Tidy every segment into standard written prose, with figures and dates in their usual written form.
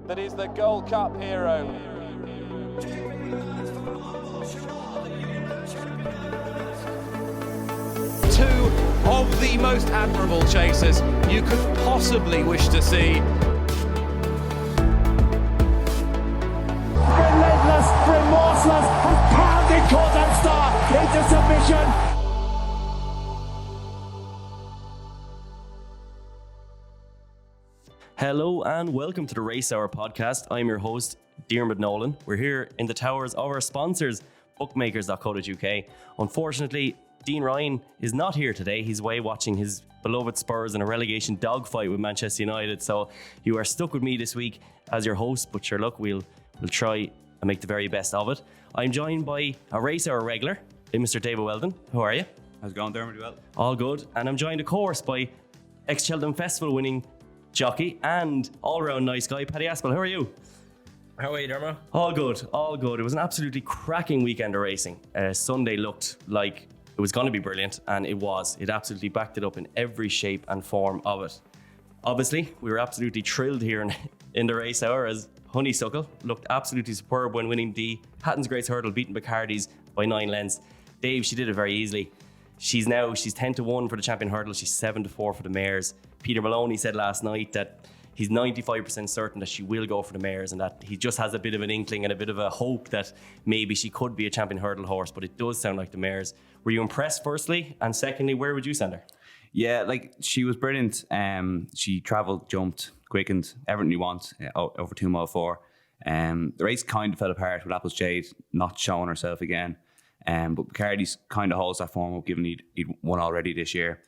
that is the Gold Cup hero. Two of the most admirable chasers you could possibly wish to see. Relentless, remorseless, and pounding Cordon Star into submission. Hello and welcome to the Racehour podcast. I'm your host, Diarmuid Nolan. We're here in the towers of our sponsors, bookmakers.co.uk. Unfortunately, Dean Ryan is not here today. He's away watching his beloved Spurs in a relegation dogfight with Manchester United. So you are stuck with me this week as your host, but sure, look, we'll try and make the very best of it. I'm joined by a Racehour regular, Mr. David Weldon. How are you? How's it going, Diarmuid? Well, all good. And I'm joined, of course, by ex-Cheltenham Festival winning jockey and all-round nice guy, Paddy Aspell. How are you? How are you, Dermo? All good, all good. It was an absolutely cracking weekend of racing. Sunday looked like it was going to be brilliant, and it was. It absolutely backed it up in every shape and form of it. Obviously, we were absolutely thrilled here in the race hour as Honeysuckle looked absolutely superb when winning the Hatton's Grace Hurdle, beating Bacardi's by 9 lengths. Dave, she did it very easily. She's 10-1 for the champion hurdle. She's 7-4 for the mares. Peter Maloney said last night that he's 95% certain that she will go for the mares and that he just has a bit of an inkling and a bit of a hope that maybe she could be a champion hurdle horse, but it does sound like the mares. Were you impressed, firstly? And secondly, where would you send her? yeah, like she was brilliant. She travelled, jumped, quickened, everything you want over 2 mile 4. The race kind of fell apart with Apple's Jade not showing herself again. But Bacardi's kind of holds that form up, given he'd won already this year.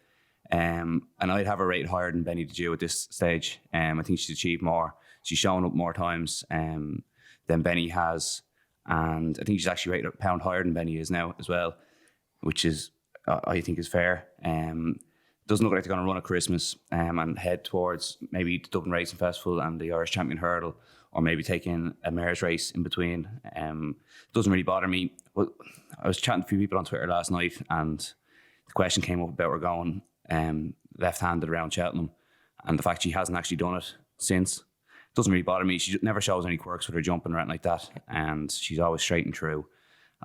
And I'd have her rated higher than Benny the Jew at this stage. I think she's achieved more. She's shown up more times than Benny has. And I think she's actually rated a pound higher than Benny is now as well, which is, I think, is fair. Doesn't look like they're going to run at Christmas and head towards maybe the Dublin Racing Festival and the Irish Champion Hurdle, or maybe taking a mare's race in between. Doesn't really bother me. But I was chatting to a few people on Twitter last night, and the question came up about her going left-handed around Cheltenham, and the fact she hasn't actually done it since doesn't really bother me. She never shows any quirks with her jumping around like that, and she's always straight and true.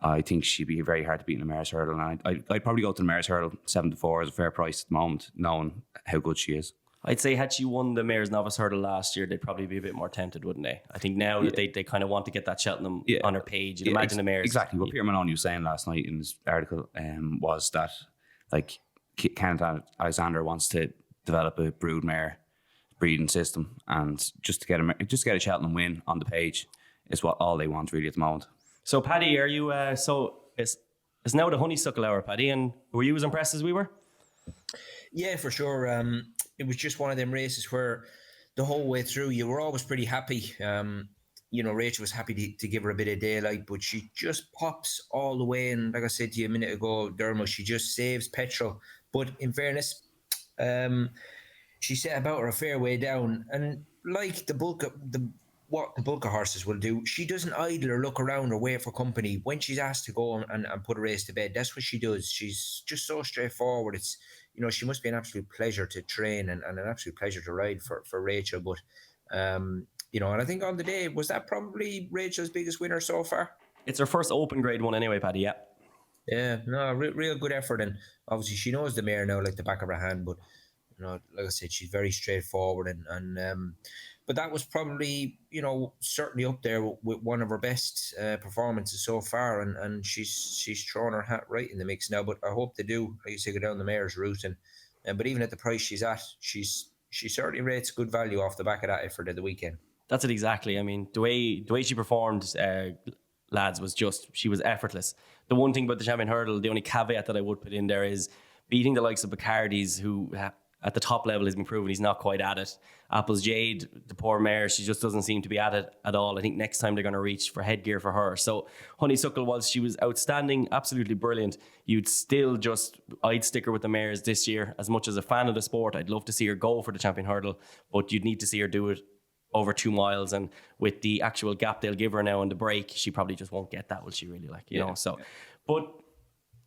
I think she'd be very hard to beat in the mare's hurdle, and I'd probably go to the mare's hurdle 7-4 as a fair price at the moment, knowing how good she is. I'd say had she won the Mayor's Novice Hurdle last year, they'd probably be a bit more tempted, wouldn't they? I think now that they kind of want to get that Cheltenham on her page. You'd imagine the Mayor's... Exactly. What Peter Maloney was saying last night in his article was that, like, Kenneth Alexander wants to develop a brood mare breeding system, and just to get a Cheltenham win on the page is what all they want really at the moment. So, Paddy, are you... it's now the Honeysuckle hour, Paddy, and were you as impressed as we were? Yeah, for sure. It was just one of them races where the whole way through you were always pretty happy. Rachel was happy to give her a bit of daylight, but she just pops all the way. And like I said to you a minute ago, Dermo, she just saves petrol. But in fairness, she set about her a fair way down. And like what the bulk of horses will do, she doesn't idle or look around or wait for company. When she's asked to go and put a race to bed, that's what she does. She's just so straightforward. It's, she must be an absolute pleasure to train and an absolute pleasure to ride for Rachel. But, and I think on the day, was that probably Rachel's biggest winner so far? It's her first open grade one anyway, Paddy, yeah. Yeah, no, real good effort. And obviously she knows the mare now like the back of her hand. But, like I said, she's very straightforward. But that was probably, certainly up there with one of her best performances so far. And she's thrown her hat right in the mix now. But I hope they do, like you say, go down the mare's route. But even at the price she's at, she certainly rates good value off the back of that effort at the weekend. That's it exactly. I mean, the way she performed, lads, she was effortless. The one thing about the Champion Hurdle, the only caveat that I would put in there is beating the likes of Bacardi's, who at the top level has been proven he's not quite at it. Apple's Jade, the poor mare, she just doesn't seem to be at it at all. I think next time they're going to reach for headgear for her. So Honeysuckle, whilst she was outstanding, absolutely brilliant, I'd stick her with the mares this year. As much as a fan of the sport, I'd love to see her go for the Champion Hurdle, but you'd need to see her do it over 2 miles, and with the actual gap they'll give her now in the break, she probably just won't get that, will she really? But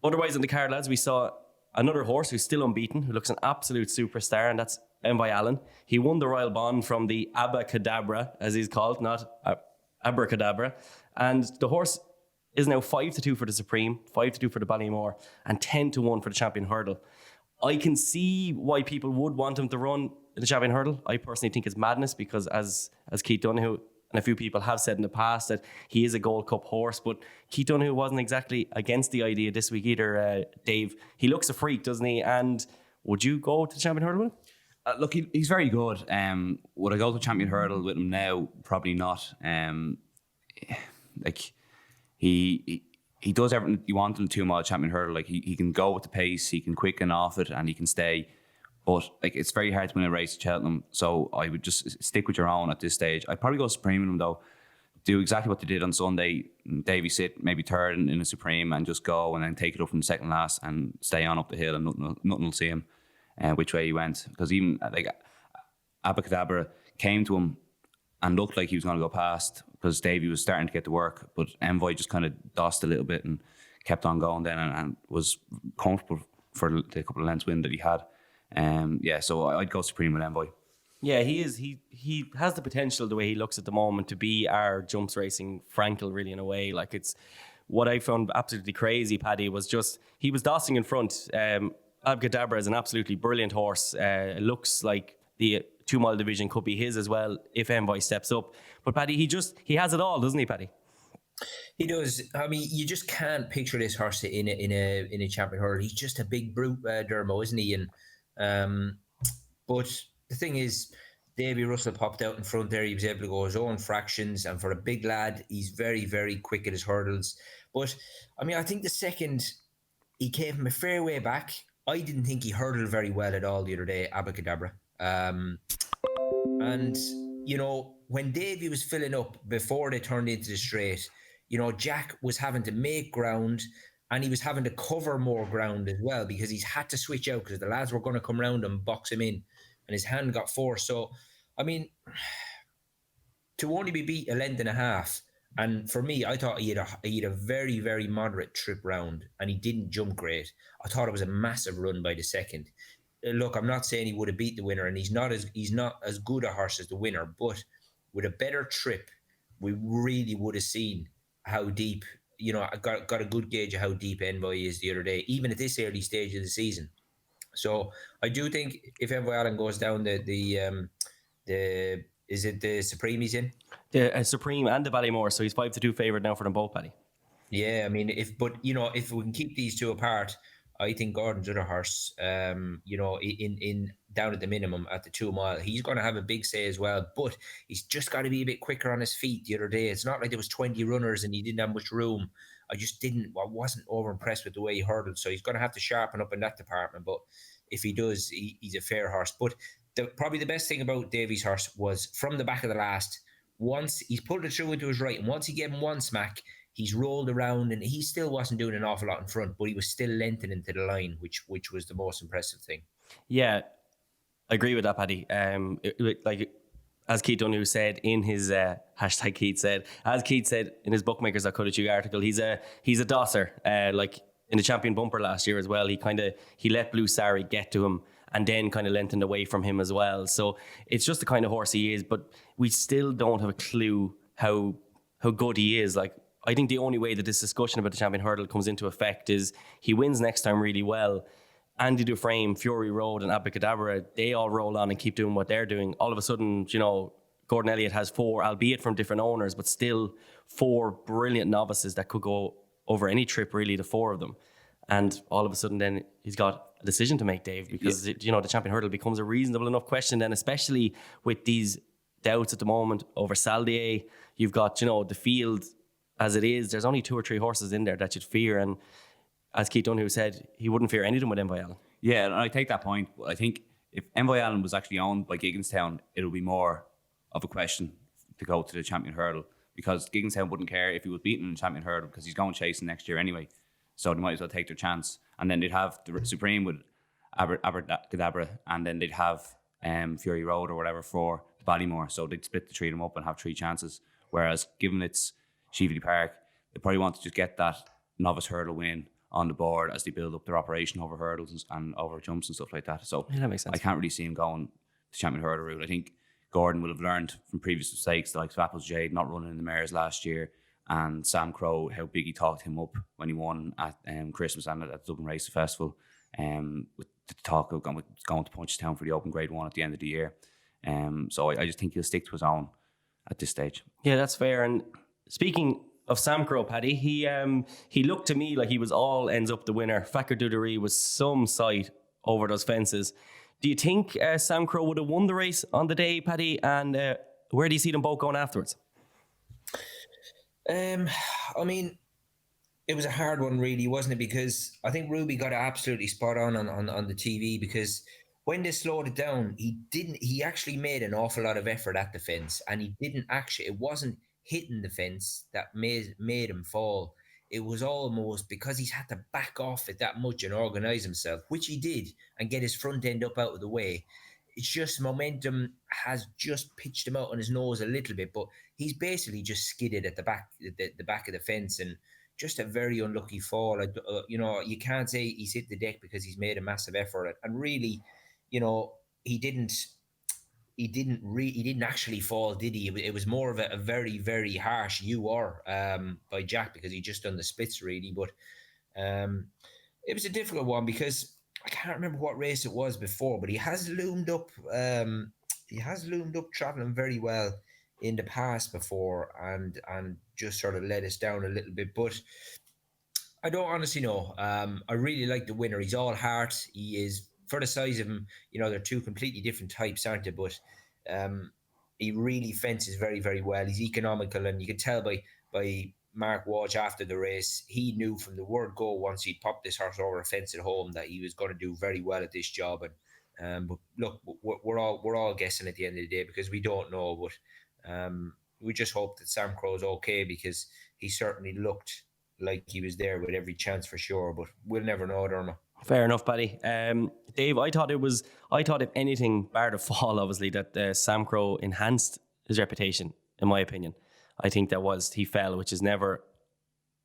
otherwise on the card, lads, we saw another horse who's still unbeaten, who looks an absolute superstar, and that's Envoi Allen. He won the Royal Bond from the Abacadabra, as he's called, not Abracadabra. And the horse is now 5-2 for the Supreme, 5-2 for the Ballymore, and 10-1 for the Champion Hurdle. I can see why people would want him to run in the Champion Hurdle. I personally think it's madness because as Keith Donoghue and a few people have said in the past that he is a Gold Cup horse, but Keith Donoghue wasn't exactly against the idea this week either, Dave. He looks a freak, doesn't he? And would you go to the Champion Hurdle with him? Look, he's very good. Would I go to Champion Hurdle with him now? Probably not. Like he does everything you want him to mile Champion Hurdle. Like he can go with the pace, he can quicken off it, and he can stay. But like it's very hard to win a race at Cheltenham, so I would just stick with your own at this stage. I'd probably go Supreme with him though. Do exactly what they did on Sunday. Davy sit maybe third in a Supreme and just go and then take it up from second last and stay on up the hill and nothing will see him which way he went. Because even like Abacadabra came to him and looked like he was going to go past because Davy was starting to get to work, but Envoi just kind of dossed a little bit and kept on going then and was comfortable for the couple of lengths win that he had. So I'd go Supreme with Envoi. Yeah, he is. He has the potential, the way he looks at the moment, to be our jumps racing Frankel, really, in a way. Like, it's what I found absolutely crazy, Paddy, was just he was dossing in front. Abacadabra is an absolutely brilliant horse. It looks like the 2 mile division could be his as well if Envoi steps up. But Paddy, he has it all, doesn't he, Paddy? He does. I mean, you just can't picture this horse in a Champion Hurdle. He's just a big brute, Dermo, isn't he? And but the thing is, Davy Russell popped out in front there. He was able to go his own fractions, and for a big lad, he's very, very quick at his hurdles. But I mean, I think the second he came from a fair way back, I didn't think he hurdled very well at all the other day, Abacadabra. And you know, when Davy was filling up before they turned into the straight, you know, Jack was having to make ground and he was having to cover more ground as well because he's had to switch out because the lads were going to come round and box him in and his hand got forced. So, I mean, to only be beat a length and a half, and for me, I thought he had a very, very moderate trip round and he didn't jump great. I thought it was a massive run by the second. Look, I'm not saying he would have beat the winner, and he's not as good a horse as the winner, but with a better trip, we really would have seen how deep, you know, I got a good gauge of how deep Envoi is the other day, even at this early stage of the season. So I do think if Envoi Allen goes down the is it the Supreme he's in? The Supreme and the Ballymore, so he's 5-2 favourite now for them both, Paddy. Yeah, I mean, if we can keep these two apart, I think Gordon's other horse, in down at the minimum at the 2 mile, he's going to have a big say as well. But he's just got to be a bit quicker on his feet the other day. It's not like there was 20 runners and he didn't have much room. I wasn't over impressed with the way he hurdled. So he's going to have to sharpen up in that department. But if he does, he's a fair horse. But probably the best thing about Davy's horse was from the back of the last, once he's pulled it through into his right, and once he gave him one smack, he's rolled around and he still wasn't doing an awful lot in front, but he was still lengthening to the line, which was the most impressive thing. Yeah, I agree with that, Paddy. Like as Keith Donoghue said in his hashtag Keith said, as Keith said in his Bookmakers.co.uk article, he's a dosser. Like in the Champion Bumper last year as well, he let Blue Sari get to him and then kind of lengthened away from him as well. So it's just the kind of horse he is, but we still don't have a clue how good he is. Like, I think the only way that this discussion about the Champion Hurdle comes into effect is he wins next time really well. Andy Dufresne, Fury Road and Abacadabra, they all roll on and keep doing what they're doing. All of a sudden, you know, Gordon Elliott has 4, albeit from different owners, but still 4 brilliant novices that could go over any trip, really, the 4 of them. And all of a sudden then he's got a decision to make, Dave, because the Champion Hurdle becomes a reasonable enough question then, especially with these doubts at the moment over Saldier. You've got, the field as it is. There's only 2 or 3 horses in there that you'd fear. And as Keith Donoghue said, he wouldn't fear any of them with Envoi Allen. Yeah, and I take that point. I think if Envoi Allen was actually owned by Gigginstown, it'll be more of a question to go to the Champion Hurdle, because Gigginstown wouldn't care if he was beaten in the Champion Hurdle because he's going chasing next year anyway. So they might as well take their chance. And then they'd have the Supreme with Abacadabra, and then they'd have Fury Road or whatever for the Ballymore. So they'd split the 3 of them up and have 3 chances. Whereas given it's Sheveley Park, they probably want to just get that novice hurdle win on the board as they build up their operation over hurdles and over jumps and stuff like that. So that makes sense. I can't really see him going the champion hurdle route. I think Gordon would have learned from previous mistakes, the likes of Apples Jade not running in the mares last year, and Samcro, how big he talked him up when he won at Christmas and at the Dublin Racing Festival, with the talk of going to Punchestown for the Open Grade 1 at the end of the year. So I just think he'll stick to his own at this stage. Yeah, that's fair. And speaking of Samcro, Paddy, he looked to me like he was all ends up the winner. Fakir Dudery was some sight over those fences. Do you think Samcro would have won the race on the day, Paddy? And where do you see them both going afterwards? I mean, it was a hard one, really, wasn't it? Because I think Ruby got it absolutely spot on the TV, because when they slowed it down, he actually made an awful lot of effort at the fence, and it wasn't hitting the fence that made him fall. It was almost because he's had to back off it that much and organise himself, which he did, and get his front end up out of the way. It's just momentum has just pitched him out on his nose a little bit, but he's basically just skidded at the back of the fence, and just a very unlucky fall. You can't say he's hit the deck because he's made a massive effort, and really, he didn't actually fall, did he? It was more of a very, very harsh UR by Jack, because he just done the splits, really. But it was a difficult one, because I can't remember what race it was before, but he has loomed up. Travelling very well in the past before, and just sort of let us down a little bit. But I don't honestly know. I really like the winner. He's all heart. He is, for the size of him, they're two completely different types, aren't they? But he really fences very, very well. He's economical, and you can tell by Mark Walsh after the race, he knew from the word go, once he popped this horse over a fence at home, that he was going to do very well at this job. And but look, we're all guessing at the end of the day, because we don't know. But we just hope that Samcro's okay, because he certainly looked like he was there with every chance for sure. But we'll never know, Dermot. Fair enough, Paddy. Dave, I thought if anything, bar the fall, obviously, that Samcro enhanced his reputation, in my opinion. I think he fell, which is never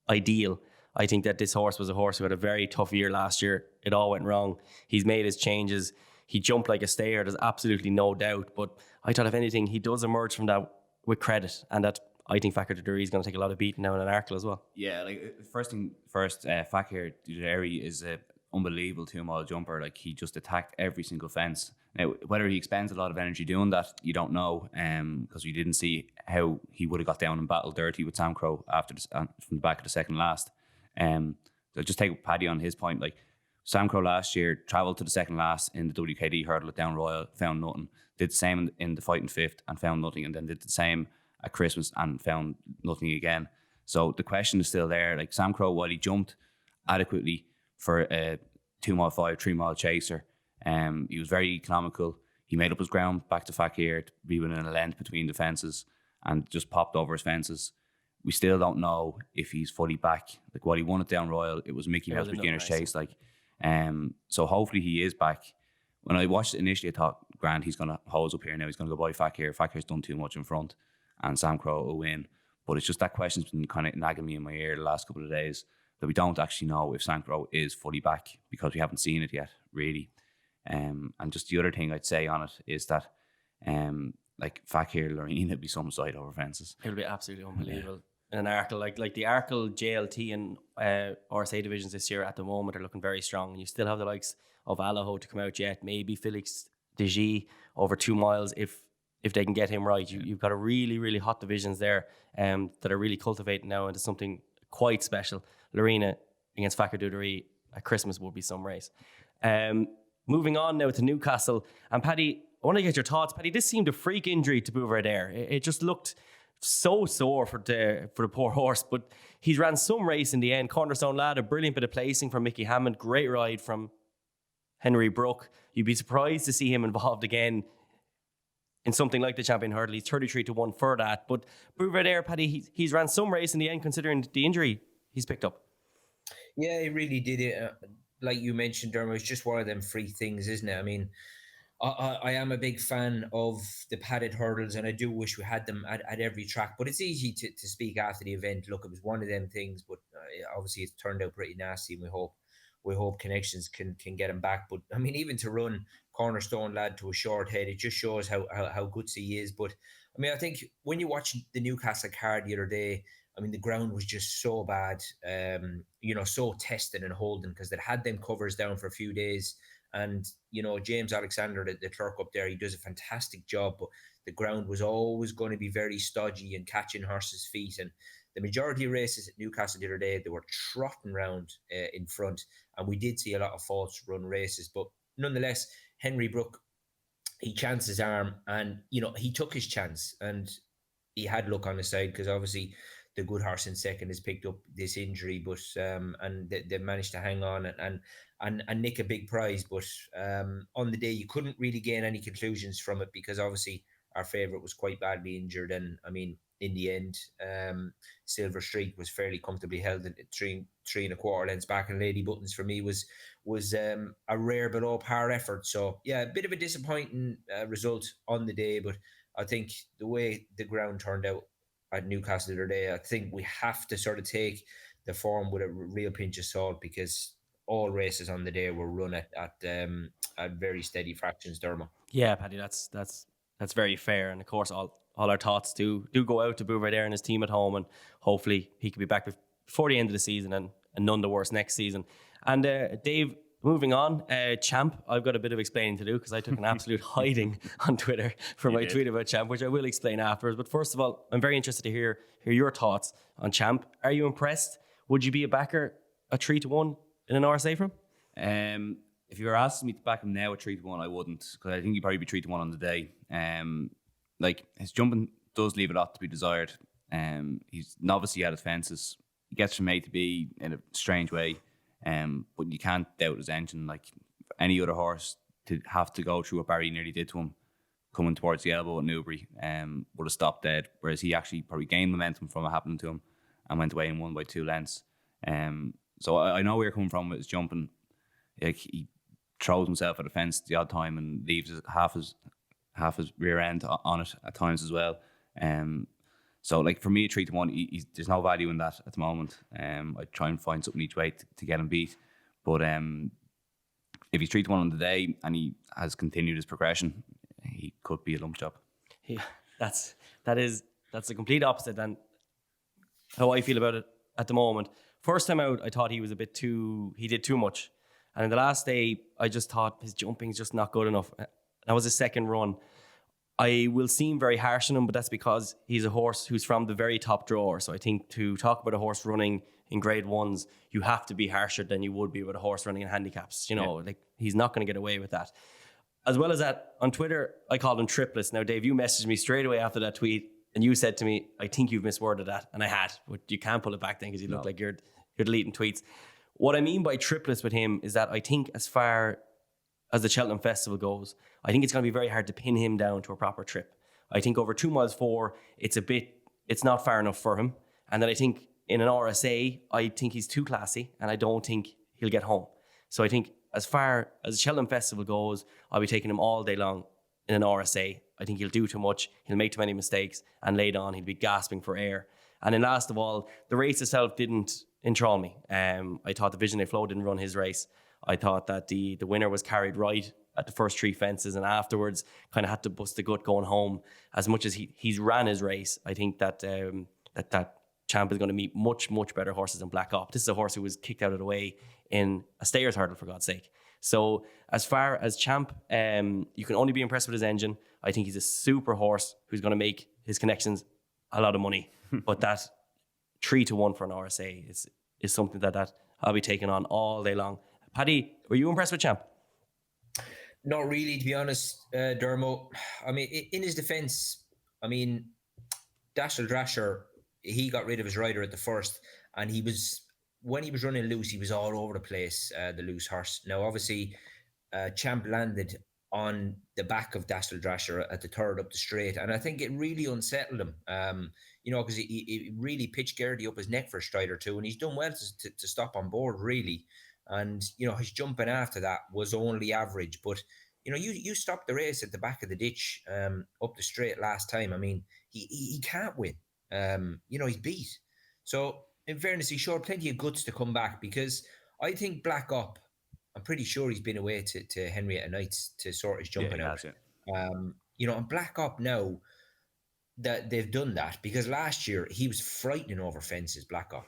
ideal. I think that this horse was a horse who had a very tough year last year. It all went wrong. He's made his changes. He jumped like a stayer, there's absolutely no doubt. But I thought, if anything, he does emerge from that with credit, and that I think Fakir Dudery is going to take a lot of beating now in an Arkle as well. Yeah, Fakir Dudery is a unbelievable 2-mile jumper. Like, he just attacked every single fence. Now, whether he expends a lot of energy doing that, you don't know, because we didn't see how he would have got down and battled dirty with Samcro from the back of the second last. So just take Paddy on his point. Like, Samcro last year travelled to the second last in the WKD hurdle at Down Royal, found nothing. Did the same in the Fighting Fifth and found nothing, and then did the same at Christmas and found nothing again. So the question is still there. Like, Samcro, while he jumped adequately for a 2-mile 5, 3-mile chaser, he was very economical. He made up his ground back to Fakir to be within a length between the fences, and just popped over his fences. We still don't know if he's fully back. Like, while he won it Down Royal, it was Mickey Mouse beginner's chase. So hopefully he is back. When I watched it initially, I thought, Grant, he's going to hose up here now. He's going to go by Fakir. Fakir's done too much in front, and Samcro will win. But it's just that question's been kind of nagging me in my ear the last couple of days, that we don't actually know if Samcro is fully back, because we haven't seen it yet, really. And just the other thing I'd say on it is that, Fakir Lorraine would be some side over fences. It would be absolutely unbelievable. In an Arkle, like the Arkle, JLT and RSA divisions this year at the moment are looking very strong, and you still have the likes of Allaho to come out yet, maybe Felix Deji over 2 miles if they can get him right. You've got a really, really hot divisions there that are really cultivating now into something quite special. Lorena against Fakir Dudery at Christmas will be some race. Moving on now to Newcastle. And Paddy, I want to get your thoughts. Paddy, this seemed a freak injury to Bouvardere. It just looked so sore for the poor horse, but he's ran some race in the end. Cornerstone Lad, a brilliant bit of placing from Mickey Hammond. Great ride from Henry Brook. You'd be surprised to see him involved again in something like the Champion Hurdle. He's 33-1 for that. But Bouvardere, Paddy, he's ran some race in the end, considering the injury he's picked up. Yeah, he really did it. Like you mentioned, Dermot, it's just one of them free things, isn't it? I mean, I am a big fan of the padded hurdles, and I do wish we had them at every track. But it's easy to speak after the event. Look, it was one of them things, but obviously it's turned out pretty nasty, and we hope Connections can get him back. But I mean, even to run cornerstone lad to a short head. It just shows how gutsy he is. But I mean, I think when you watch the Newcastle card the other day, I mean, the ground was just so bad, so tested and holding, because they'd had them covers down for a few days. And, James Alexander, the clerk up there, he does a fantastic job, but the ground was always going to be very stodgy and catching horses' feet. And the majority of races at Newcastle the other day, they were trotting round in front. And we did see a lot of false run races. But nonetheless, Henry Brook, he chanced his arm, and, he took his chance. And he had luck on his side, because obviously the good horse in second has picked up this injury, but and they managed to hang on and nick a big prize. But on the day, you couldn't really gain any conclusions from it, because obviously our favourite was quite badly injured. And I mean, in the end, Silver Streak was fairly comfortably held at 3.25 lengths back, and Lady Buttons for me was a rare below par effort. So yeah, a bit of a disappointing result on the day, but I think the way the ground turned out at Newcastle the other day, I think we have to sort of take the form with a real pinch of salt, because all races on the day were run at very steady fractions, Dermot. Yeah, Paddy, that's very fair. And of course, all our thoughts do go out to Bouvet there and his team at home, and hopefully he can be back before the end of the season and none the worse next season. And Dave, moving on, Champ, I've got a bit of explaining to do, because I took an absolute hiding on Twitter for my tweet about Champ, which I will explain afterwards. But first of all, I'm very interested to hear your thoughts on Champ. Are you impressed? Would you be a backer at 3-1 in an RSA for him? If you were asking me to back him now at 3-1, I wouldn't, because I think he'd probably be 3-1 on the day. His jumping does leave a lot to be desired. He's obviously out of fences. He gets from A to B in a strange way. But you can't doubt his engine. Like any other horse, to have to go through what Barry nearly did to him, coming towards the elbow at Newbury, would have stopped dead. Whereas he actually probably gained momentum from what happened to him and went away and won by 2 lengths. So I know where you're coming from with his jumping. Like, he throws himself at the fence the odd time and leaves half his rear end on it at times as well. So, like, for me, 3-1, there's no value in that at the moment. I try and find something each way to get him beat. But if he's 3-1 on the day and he has continued his progression, he could be a lump job. Yeah, that's the complete opposite than how I feel about it at the moment. First time out, I thought he did too much. And in the last day, I just thought his jumping is just not good enough. That was his second run. I will seem very harsh on him, but that's because he's a horse who's from the very top drawer. So I think to talk about a horse running in grade ones, you have to be harsher than you would be with a horse running in handicaps. Like, he's not going to get away with that. As well as that, on Twitter, I called him triplets. Now, Dave, you messaged me straight away after that tweet, and you said to me, I think you've misworded that. And I had, but you can't pull it back then, because you look like you're deleting tweets. What I mean by triplets with him is that I think, as far as the Cheltenham Festival goes, I think it's going to be very hard to pin him down to a proper trip. I think over 2 miles 4, it's not far enough for him. And then I think in an RSA, I think he's too classy, and I don't think he'll get home. So I think, as far as the Cheltenham Festival goes, I'll be taking him all day long in an RSA. I think he'll do too much, he'll make too many mistakes, and later on he'll be gasping for air. And then last of all, the race itself didn't enthrall me. I thought the Visionary Flow didn't run his race. I thought that the winner was carried right at the first 3 fences, and afterwards kind of had to bust the gut going home. As much as he's ran his race, I think that that Champ is going to meet much, much better horses than Black Op. This is a horse who was kicked out of the way in a stayers hurdle, for God's sake. So as far as Champ, you can only be impressed with his engine. I think he's a super horse who's going to make his connections a lot of money. But that 3-1 for an RSA is something that I'll be taking on all day long. Paddy, were you impressed with Champ? Not really, to be honest, Dermot. I mean, in his defence, I mean, Dazzle Drasher, he got rid of his rider at the first, and when he was running loose, he was all over the place, the loose horse. Now, obviously, Champ landed on the back of Dazzle Drasher at the third up the straight, and I think it really unsettled him, because he really pitched Gertie up his neck for a stride or two, and he's done well to stop on board, really. And, his jumping after that was only average. But, you stopped the race at the back of the ditch up the straight last time. I mean, he can't win. He's beat. So, in fairness, he showed plenty of guts to come back, because I think Black Op I'm pretty sure he's been away to Henrietta Knights to sort his jumping he out. has, yeah. And Black Up now, that they've done that, because last year he was frightening over fences, Black Up,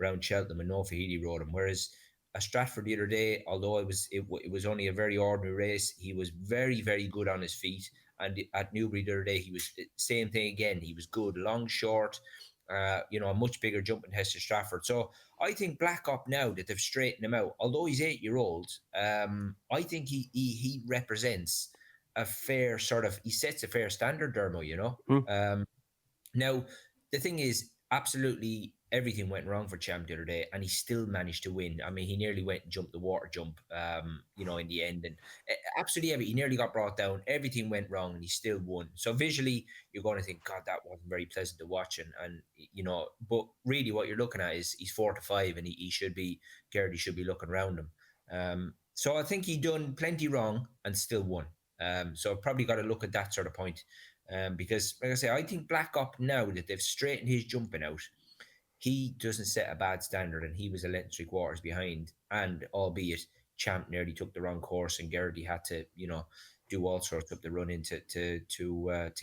around Cheltenham and No Fahidi rode him. Whereas at Stratford the other day, although it was only a very ordinary race, he was very, very good on his feet. And at Newbury the other day, he was same thing again. He was good, long, short, a much bigger jumping test at Stratford. So I think Black Up now that they've straightened him out, although he's 8-year-old, I think he represents a fair he sets a fair standard, Dermo, Now, the thing is, absolutely everything went wrong for Champ the other day, and he still managed to win. I mean, he nearly went and jumped the water jump, in the end. And absolutely everything. He nearly got brought down. Everything went wrong, and he still won. So visually, you're going to think, God, that wasn't very pleasant to watch. And but really what you're looking at is he's 4 to 5, and Garrity should be looking around him. So I think he done plenty wrong and still won. So I've probably got to look at that sort of point. Because, like I say, I think Black Up now that they've straightened his jumping out, he doesn't set a bad standard, and he was a length and 3/4 behind. And albeit Champ nearly took the wrong course, and Garrity had to, do all sorts up the run into to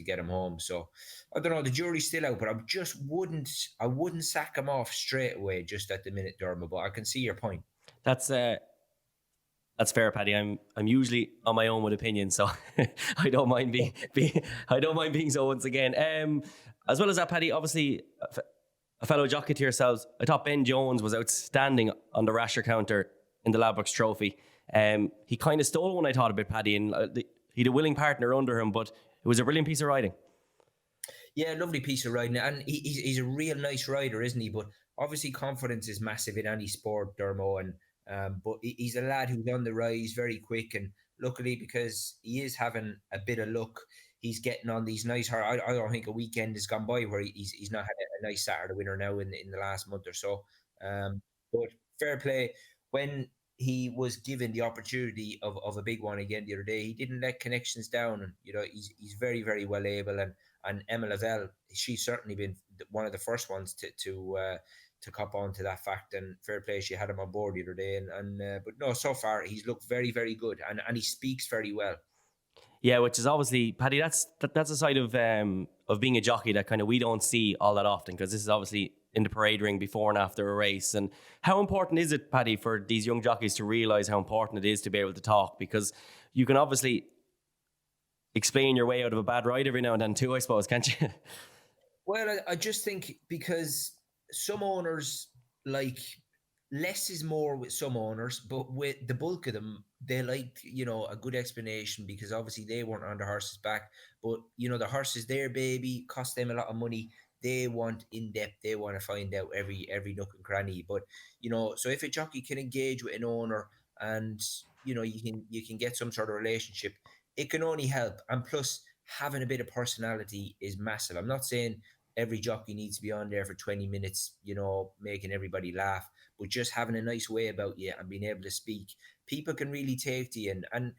get him home. So I don't know. The jury's still out, but I wouldn't sack him off straight away just at the minute, Dermo. But I can see your point. That's fair, Paddy. I'm usually on my own with opinions, so I don't mind being so once again. As well as that, Paddy, obviously a fellow jockey to yourselves. I thought Ben Jones was outstanding on the Rasher counter in the Ladbrokes Trophy. He kind of stole one, I thought, a bit, Paddy, and he had a willing partner under him, but it was a brilliant piece of riding. Yeah, lovely piece of riding, and he's a real nice rider, isn't he? But obviously, confidence is massive in any sport, Dermo, and. But he's a lad who's on the rise, very quick, and luckily, because he is having a bit of luck, he's getting on these nice. I don't think a weekend has gone by where he's not had a nice Saturday winner now in the last month or so. But fair play. When he was given the opportunity of a big one again the other day, he didn't let connections down, and he's very, very well able. And Emma Lavelle, she's certainly been one of the first ones to cop on to that fact, and fair play, she had him on board the other day, but no, so far he's looked very, very good, and he speaks very well. Yeah, which is obviously, Paddy, that's a side of being a jockey that kind of we don't see all that often, because this is obviously in the parade ring before and after a race. And how important is it, Paddy, for these young jockeys to realise how important it is to be able to talk? Because you can obviously explain your way out of a bad ride every now and then too, I suppose, can't you? Well, I just think because some owners, like, less is more with some owners, but with the bulk of them, they like, a good explanation, because obviously they weren't on the horse's back, but, the horse is their baby, cost them a lot of money. They want in-depth, they want to find out every nook and cranny. But, so if a jockey can engage with an owner and, you can get some sort of relationship, it can only help. And plus, having a bit of personality is massive. I'm not saying every jockey needs to be on there for 20 minutes, making everybody laugh, but just having a nice way about you and being able to speak, people can really take to you. And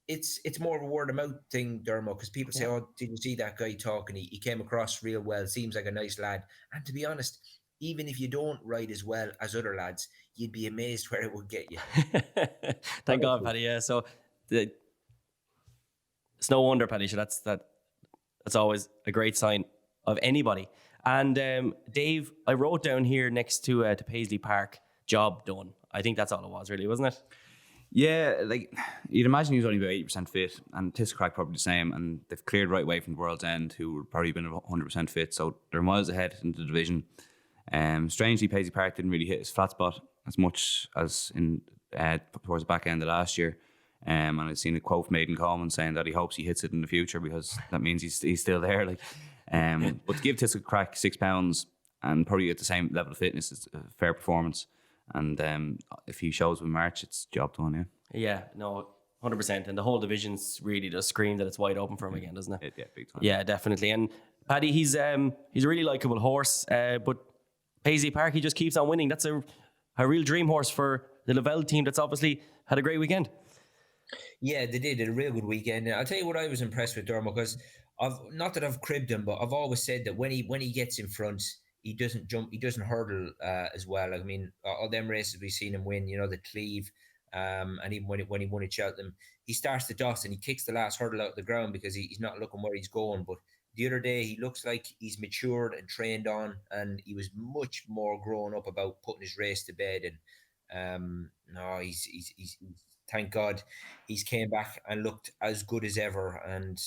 it's more of a word of mouth thing, Dermo, because people say, oh, did you see that guy talking? He came across real well, seems like a nice lad. And to be honest, even if you don't ride as well as other lads, you'd be amazed where it would get you. Thank God, Paddy. Yeah, so it's no wonder, Paddy. So that's always a great sign of anybody. And Dave, I wrote down here next to Paisley Park, job done. I think that's all it was, really, wasn't it? Yeah, like you'd imagine he was only about 80% fit, and Tiscrack probably the same, and they've cleared right away from the World's End, who would probably been 100% fit, so they're miles ahead in the division. Strangely, Paisley Park didn't really hit his flat spot as much as in towards the back end of last year. And I've seen a quote from Aidan Coleman saying that he hopes he hits it in the future, because that means he's still there. Like, but to give Tiscrack £6 and probably at the same level of fitness is a fair performance. And if he shows with March, it's job done. Yeah, no, 100%. And the whole division's really does scream that it's wide open for him again, doesn't it? Yeah, big time. Yeah, definitely. And Paddy, he's a really likeable horse. But Paisley Park, he just keeps on winning. That's a real dream horse for the Lavelle team. That's obviously had a great weekend. Yeah, they did a real good weekend. And I'll tell you what I was impressed with, Dermo, because not that I've cribbed him, but I've always said that when he gets in front, he doesn't jump, he doesn't hurdle as well. I mean, all them races we've seen him win, the Cleve, And even when he won at Cheltenham, he starts to dust and he kicks the last hurdle out of the ground because he's not looking where he's going. But the other day, he looks like he's matured and trained on, and he was much more grown up about putting his race to bed. And no, he's thank God he's came back and looked as good as ever, and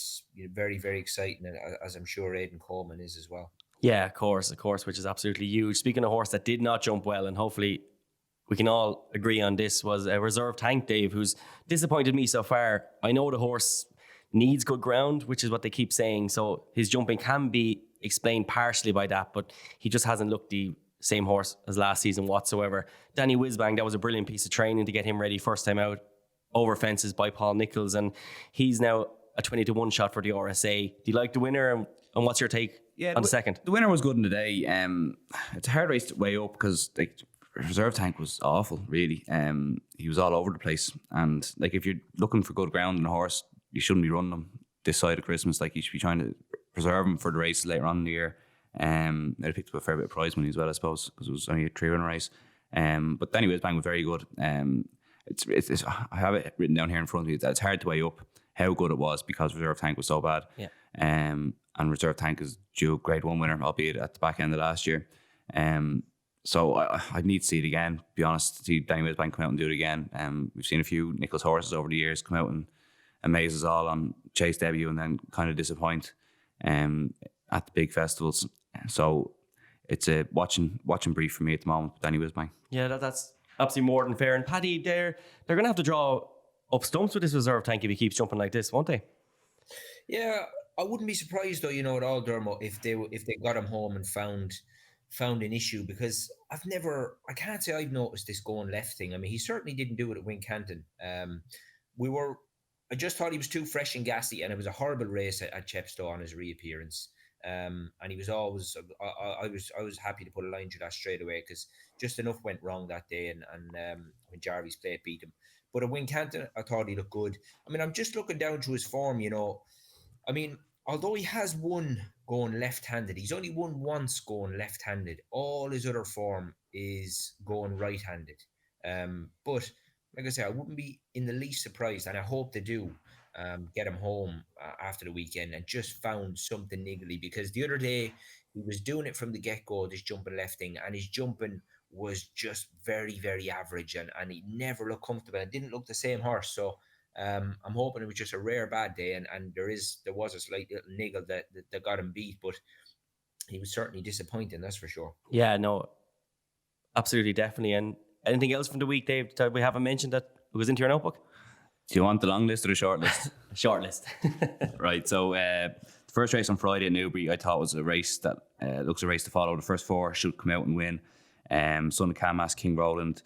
very, very exciting, as I'm sure Aidan Coleman is as well. Yeah, of course, which is absolutely huge. Speaking of horse that did not jump well, and hopefully we can all agree on this, was a reserve Tank Dave, who's disappointed me so far. I know the horse needs good ground, which is what they keep saying, so his jumping can be explained partially by that, but he just hasn't looked the same horse as last season whatsoever. Danny Whizbang, that was a brilliant piece of training to get him ready first time out over fences by Paul Nicholls, and he's now a 20-1 shot for the RSA. Do you like the winner, and what's your take on the second? The winner was good in the day. It's a hard race to weigh up because Reserve Tank was awful, really. He was all over the place, and if you're looking for good ground in a horse, you shouldn't be running him this side of Christmas. You should be trying to preserve him for the race later on in the year. They picked up a fair bit of prize money as well, I suppose, because it was only a 3-runner race. But anyways, Bang was very good. It's I have it written down here in front of me. It's hard to weigh up how good it was because Reserve Tank was so bad. Yeah. And Reserve Tank is due Grade 1 winner, albeit at the back end of last year. So I'd need to see it again, to be honest, to see Danny Whizbang come out and do it again. We've seen a few Nicholls horses over the years come out and amaze us all on chase debut and then kind of disappoint at the big festivals. So it's a watching brief for me at the moment with Danny Whizbang. Yeah, that's absolutely more than fair. And Paddy, they're going to have to draw up stumps with this Reserve Tank if he keeps jumping like this, won't they? Yeah, I wouldn't be surprised though, at all, Dermot, if they got him home and found an issue, because I can't say I've noticed this going left thing. I mean, he certainly didn't do it at Wincanton. I just thought he was too fresh and gassy, and it was a horrible race at Chepstow on his reappearance. And he was always, I was happy to put a line through that straight away because just enough went wrong that day, and when Jarvis Plate beat him. But at Wincanton, I thought he looked good. I mean, I'm just looking down to his form, I mean, although he has won going left-handed, he's only won once going left-handed. All his other form is going right-handed. But like I say, I wouldn't be in the least surprised, and I hope they do get him home after the weekend and just found something niggly, because the other day he was doing it from the get-go, this jumping left thing, and his jumping was just very, very average, and he never looked comfortable and didn't look the same horse. So I'm hoping it was just a rare bad day, and there was a slight little niggle that got him beat, but he was certainly disappointing, that's for sure. Yeah, no, absolutely, definitely. And anything else from the week, Dave, that we haven't mentioned that was into your notebook? Do you want the long list or the short list? Short list. Right, so the first race on Friday at Newbury, I thought was a race that looks a race to follow. The first four should come out and win. Son of Camas, King Roland,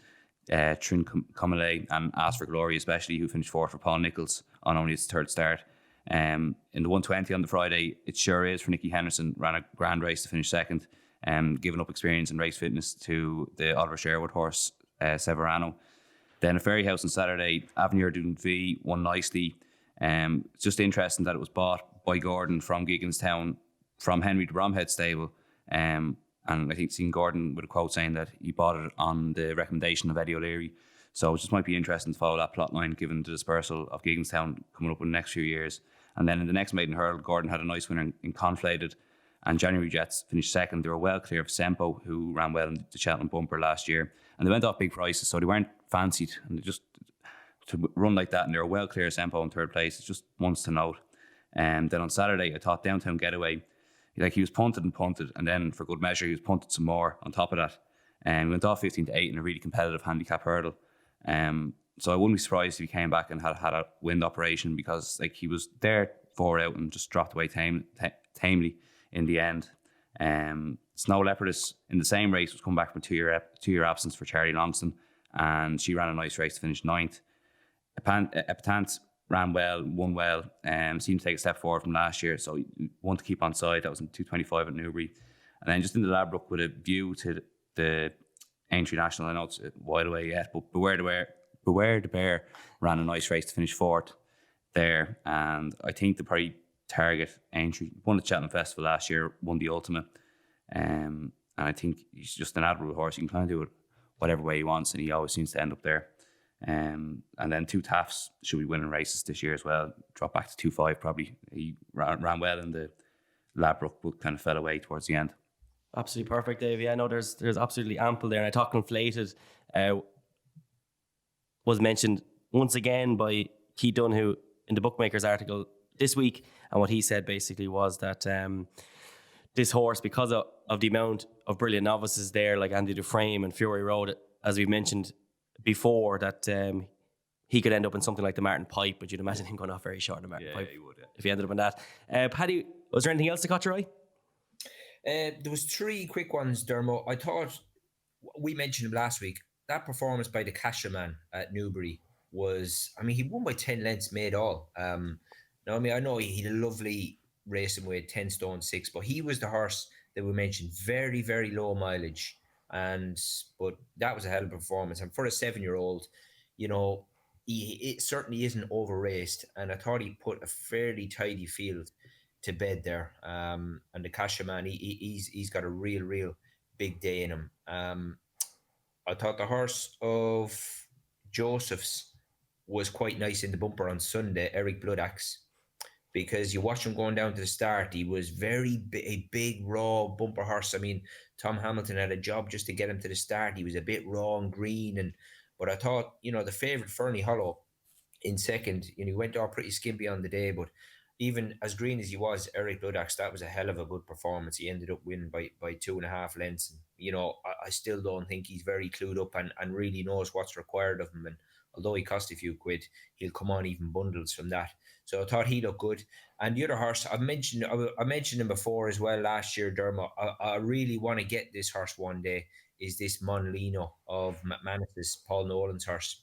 Trin Comele, and Ask for Glory especially, who finished fourth for Paul Nicholls on only his third start. In the 120 on the Friday, it sure is for Nicky Henderson, ran a grand race to finish second, giving up experience and race fitness to the Oliver Sherwood horse, Severano. Then a Ferry House on Saturday, Avenue Dunvey won nicely. It's just interesting that it was bought by Gordon from Gigginstown, from Henry de Bromhead stable. And I think seen Gordon with a quote saying that he bought it on the recommendation of Eddie O'Leary. So it just might be interesting to follow that plot line given the dispersal of Gigginstown coming up in the next few years. And then in the next maiden hurdle, Gordon had a nice winner in Conflated, and January Jets finished second. They were well clear of Sempo, who ran well in the Cheltenham bumper last year. And they went off big prices, so they weren't fancied. And they just, to run like that, and they were well clear of Sempo in third place, it's just ones to note. And then on Saturday, I thought Downtown Getaway, he was punted, and then for good measure, he was punted some more on top of that. And went off 15-8 in a really competitive handicap hurdle. So I wouldn't be surprised if he came back and had a wind operation, because he was there 4 out and just dropped away tamely in the end. Snow Leopardess in the same race was come back from a two-year absence for Charlie Longston, and she ran a nice race to finish 9th. Epitant ran well, won well, seemed to take a step forward from last year, so he wanted to keep on side. That was in 2:25 at Newbury. And then just in the Ladbroke with a view to the Aintree National, I know it's a while away yet, but Beware the Bear ran a nice race to finish 4th there. And I think the probably target Aintree, won the Cheltenham Festival last year, won the Ultimate. And I think he's just an admirable horse. He can kind of do it whatever way he wants, and he always seems to end up there. And then 2 Taffs should be winning races this year as well. Drop back to 2-5 probably. He ran well in the Ladbroke, but kind of fell away towards the end. Absolutely perfect, Dave. Yeah, no, there's absolutely ample there. And I thought Conflated was mentioned once again by Keith Dunn, in the Bookmakers article this week. And what he said basically was that this horse, because of the amount of brilliant novices there, like Andy Dufresne and Fury Road, as we mentioned before, that he could end up in something like the Martin Pipe, but you'd imagine him going off very short of the Martin Pipe. He would, if he ended up in that. Paddy, was there anything else that caught your eye? There was 3 quick ones, Dermot. I thought, we mentioned him last week, that performance by the Cashman at Newbury was, he won by 10 lengths, made all. Now, I know he had a lovely racing weight, 10 stone 6, but he was the horse that we mentioned, very, very low mileage. But that was a hell of a performance. And for a 7-year-old, it certainly isn't over raced. And I thought he put a fairly tidy field to bed there. And the Cashman, he's got a real big day in him. I thought the horse of Joseph's was quite nice in the bumper on Sunday, Eric Bloodaxe, because you watch him going down to the start. He was a big, raw bumper horse. Tom Hamilton had a job just to get him to the start. He was a bit raw and green. But I thought, the favourite, Fernie Hollow, in second, he went off pretty skimpy on the day, but even as green as he was, Eric Bloodaxe, that was a hell of a good performance. He ended up winning by 2.5 lengths. And, I still don't think he's very clued up and really knows what's required of him. And although he cost a few quid, he'll come on even bundles from that. So I thought he looked good. And the other horse, I mentioned him before as well last year, Dermot. I really want to get this horse one day, is this Monlino of McManus's, Paul Nolan's horse.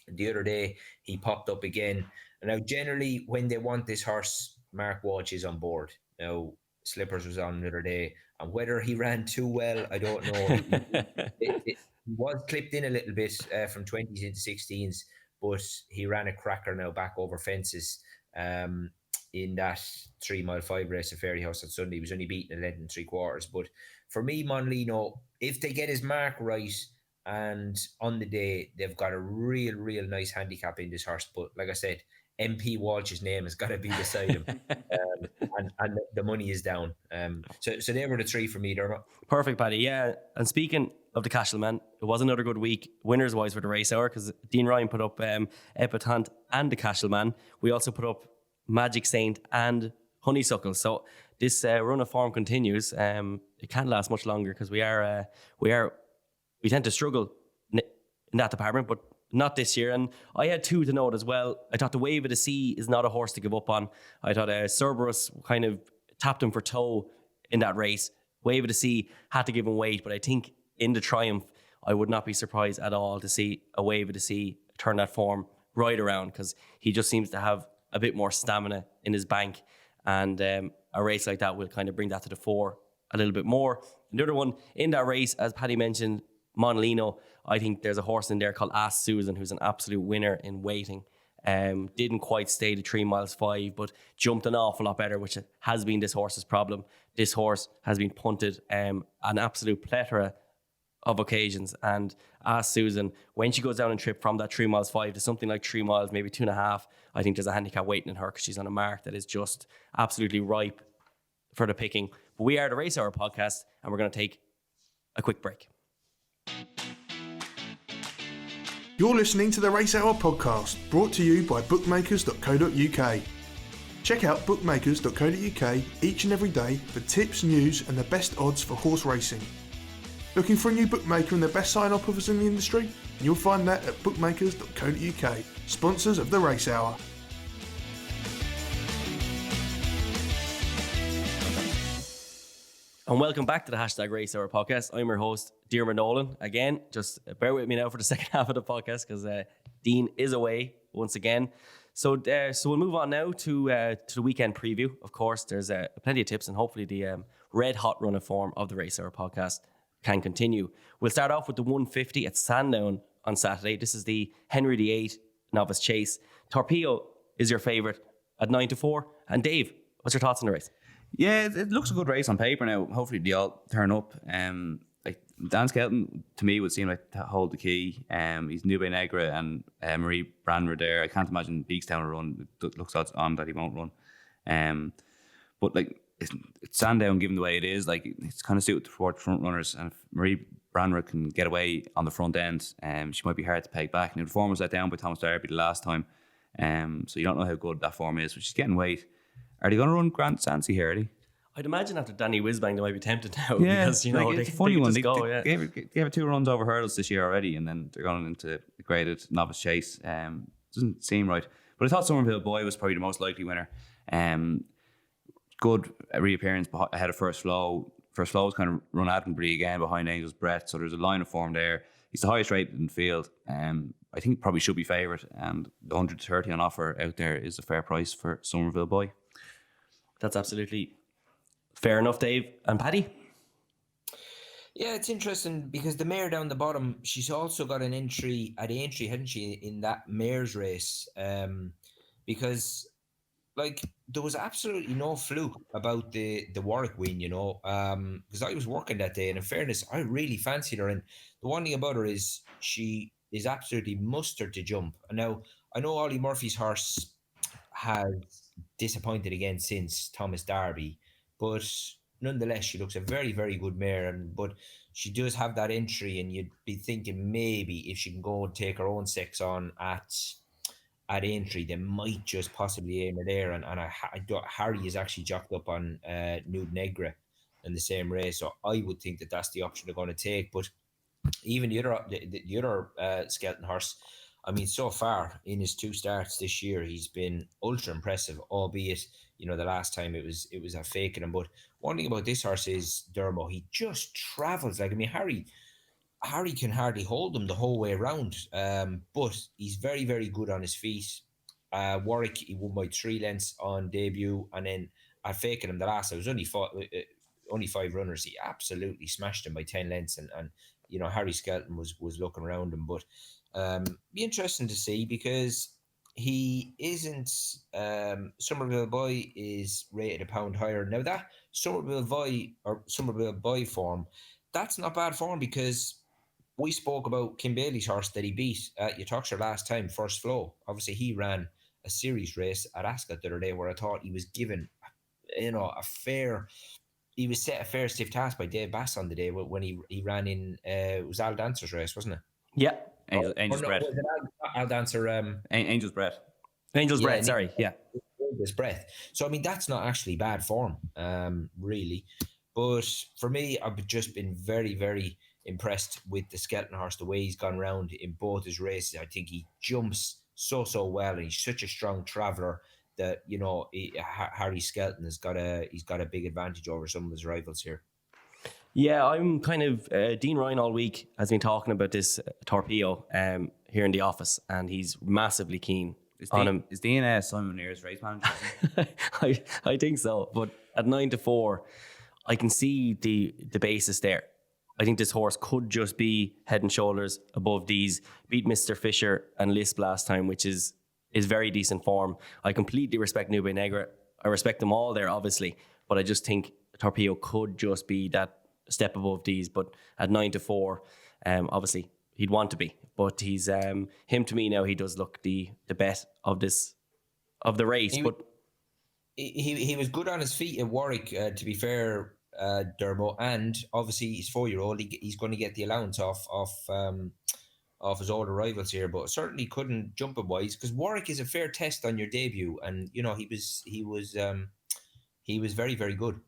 The other day, he popped up again. And now, generally, when they want this horse, Mark Walsh is on board. Now, Slippers was on the other day, and whether he ran too well, I don't know. He was clipped in a little bit from 20s into 16s, but he ran a cracker now back over fences in that 3 mile 5 race at Fairyhouse on Sunday. He was only beaten 11 3/4. But for me, Monlino, if they get his mark right, and on the day, they've got a real nice handicap in this horse. But like I said, MP Walsh's name has got to be beside him. And the money is down. So they were the 3 for me, Dermot. Perfect, Paddy. Yeah. And speaking of the Cashman, it was another good week, winners-wise, for the race hour, because Dean Ryan put up Epitant and the Cashman. We also put up Magic Saint and Honeysuckle. So this run of form continues. It can't last much longer, because we tend to struggle in that department, but not this year. And I had 2 to note as well. I thought the Wave of the Sea is not a horse to give up on. I thought Cerberus kind of tapped him for toe in that race. Wave of the Sea had to give him weight, but I think in the Triumph, I would not be surprised at all to see a Wave of the Sea turn that form right around, because he just seems to have a bit more stamina in his bank. And a race like that will kind of bring that to the fore a little bit more. The other one in that race, as Paddy mentioned, Monlino, I think there's a horse in there called Ask Susan, who's an absolute winner in waiting. Didn't quite stay to 3 miles 5, but jumped an awful lot better, which has been this horse's problem. This horse has been punted an absolute plethora of occasions, and Ask Susan, when she goes down and trip from that 3 miles 5 to something like 3 miles, maybe 2.5, I think there's a handicap waiting in her, because she's on a mark that is just absolutely ripe for the picking. But we are the Race Hour podcast, and we're going to take a quick break. You're listening to the Race Hour podcast, brought to you by bookmakers.co.uk. Check out bookmakers.co.uk each and every day for tips, news and the best odds for horse racing. Looking for a new bookmaker and the best sign-up offers in the industry? And you'll find that at bookmakers.co.uk, sponsors of the Race Hour. And welcome back to the Race Hour podcast. I'm your host, Diarmuid Nolan. Again, just bear with me now for the second half of the podcast, because Dean is away once again. So we'll move on now to the weekend preview. Of course, there's plenty of tips, and hopefully the red hot run of form of the Race Hour podcast can continue. We'll start off with the 150 at Sandown on Saturday. This is the Henry VIII Novice Chase. Torpedo is your favourite at 9-4. And Dave, what's your thoughts on the race? Yeah, it looks a good race on paper now. Hopefully they all turn up. Dan Skelton, to me, would seem like to hold the key. He's Nube Negra and Marie Brandner there. I can't imagine Beekstown will run. It looks odds on that he won't run. But like it's Sandown, given the way it is, like it's kind of suited toward front runners. And if Marie Brandner can get away on the front end, she might be hard to peg back. And the form was let down by Thomas Darby the last time, so you don't know how good that form is. But she's getting weight. Are they going to run Grant Sancy here? Are they? I'd imagine after Danny Whizbang they might be tempted now because it's a funny one. They go. gave her 2 runs over hurdles this year already, and then they're going into a graded novice chase. Doesn't seem right, but I thought Somerville Boy was probably the most likely winner. Good reappearance ahead of First Flow. First Flow was kind of run Attenbury again behind Angel's Breath, so there's a line of form there. He's the highest rated in the field. I think probably should be favoured, and the 130 on offer out there is a fair price for Somerville Boy. That's absolutely fair enough, Dave. And Paddy? Yeah, it's interesting because the mare down the bottom, she's also got an entry at Aintree, hadn't she, in that mare's race? Because like there was absolutely no fluke about the Warwick win, because I was working that day, and in fairness, I really fancied her. And the one thing about her is she is absolutely mustard to jump. And now I know Ollie Murphy's horse has disappointed again since Thomas Darby, but nonetheless, she looks a very, very good mare. But she does have that entry, and you'd be thinking maybe if she can go and take her own sex on at Aintree, they might just possibly aim her there. And Harry is actually jocked up on Nude Negra in the same race, so I would think that that's the option they're going to take. But even the other Skelton horse, I mean, so far in his 2 starts this year, he's been ultra impressive, albeit, the last time it was a faking him. But one thing about this horse is Dermo, he just travels. Like, I mean, Harry can hardly hold him the whole way around, but he's very, very good on his feet. Warwick, he won by 3 lengths on debut, and then at faking him the last, it was only 5 runners. He absolutely smashed him by 10 lengths, and Harry Skelton was looking around him. But be interesting to see, because he isn't. Somerville Boy is rated a pound higher now. That Somerville Boy form, that's not bad form, because we spoke about Kim Bailey's horse that he beat at Uttoxeter last time, First Flow. Obviously, he ran a series race at Ascot the other day, where I thought he was given, he was set a fair stiff task by Dave Bass on the day when he ran in. It was Al Dancer's race, wasn't it? Yeah, Angel's Breath. Al Dancer. Angel's Breath. Angel's Breath. Sorry, yeah. Angel's Breath. So I mean, that's not actually bad form, really. But for me, I've just been very, very impressed with the Skelton horse, the way he's gone round in both his races. I think he jumps so well, and he's such a strong traveller that Harry Skelton has got a big advantage over some of his rivals here. Yeah, I'm kind of Dean Ryan all week has been talking about this Torpedo here in the office, and he's massively keen on him. Is Dean Simon Muir's race manager? I think so, but at 9-4, I can see the basis there. I think this horse could just be head and shoulders above these. Beat Mr. Fisher and Lisp last time, which is very decent form. I completely respect Nube Negra. I respect them all there, obviously, but I just think Torpedo could just be that step above these. But at 9-4, obviously he'd want to be, but he's him to me now. He does look the bet of the race. He was good on his feet at Warwick, to be fair, Dermo, and obviously he's 4-year-old. He's going to get the allowance off his older rivals here, but certainly couldn't jump it wise, because Warwick is a fair test on your debut, and he was very, very good.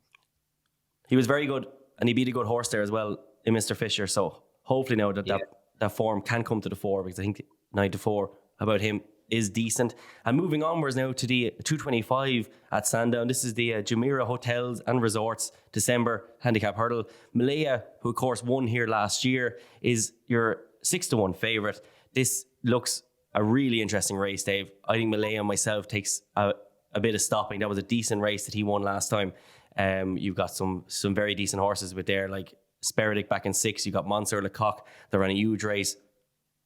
He was very good, and he beat a good horse there as well in Mr. Fisher. So hopefully now that form can come to the fore, because I think 9-4 about him is decent. And moving onwards now to the 225 at Sandown. This is the Jumeirah Hotels and Resorts December handicap hurdle. Malaya, who of course won here last year, is your 6-1 favourite. This looks a really interesting race, Dave. I think Malaya myself takes a bit of stopping. That was a decent race that he won last time. You've got some very decent horses with there, like Sperodic back in 6. You got Monsieur Lecoq. They ran a huge race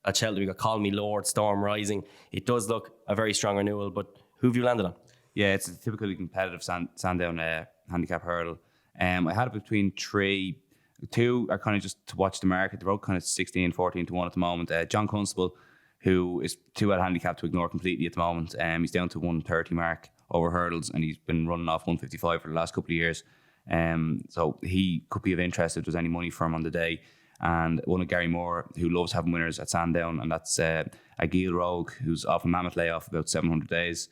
at Cheltenham. You got Call Me Lord, Storm Rising. It does look a very strong renewal, but who have you landed on? Yeah, it's a typically competitive Sandown handicap hurdle. I had it between 3 Two are kind of just to watch the market. They're all kind of 16, 14 to 1 at the moment. John Constable, who is too well handicapped to ignore completely at the moment. He's down to 130 mark over hurdles, and he's been running off 155 for the last couple of years. So he could be of interest if there's any money for him on the day. And one of Gary Moore, who loves having winners at Sandown, and that's Agil Rogue, who's off a mammoth layoff about 700 days.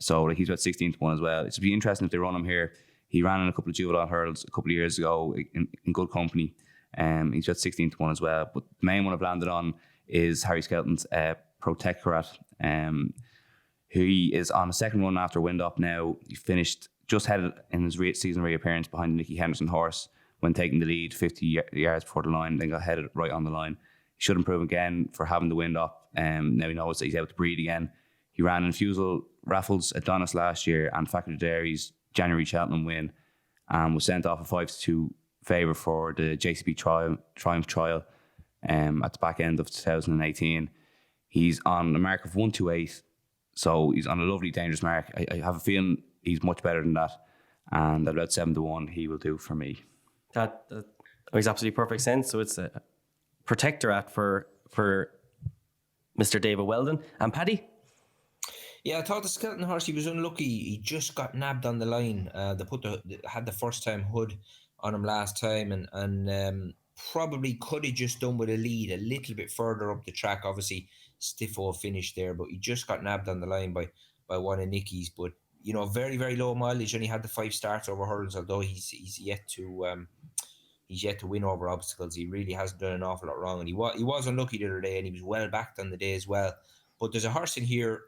So he's about 16 to 1 as well. It's be interesting if they run him here. He ran in a couple of juvenile hurdles a couple of years ago in good company. He's got 16 to 1 as well. But the main one I've landed on is Harry Skelton's Protectorat. He is on a second run after wind up now. He finished just headed in his season reappearance behind the Nicky Henderson horse when taking the lead 50 yards before the line, then got headed right on the line. He should improve again for having the wind up. Now he knows that he's able to breathe again. He ran in Fusel Raffles at Donis last year and Faculty Dairy's January Cheltenham win, and was sent off a 5-2 favour for the JCB Triumph Trial at the back end of 2018. He's on a mark of 128, so he's on a lovely dangerous mark. I have a feeling he's much better than that, and at about 7 to 1 he will do for me. That makes absolutely perfect sense. So it's a Protectorat for Mr. David Weldon. And Paddy? Yeah, I thought the Skelton horse, he was unlucky. He just got nabbed on the line. They had the first time hood on him last time, and probably could have just done with a lead a little bit further up the track. Obviously, stiff-o finish there, but he just got nabbed on the line by one of Nicky's. But very, very low mileage. Only had the 5 starts over hurdles, although he's yet to win over obstacles. He really hasn't done an awful lot wrong, and he was unlucky the other day, and he was well backed on the day as well. But there's a horse in here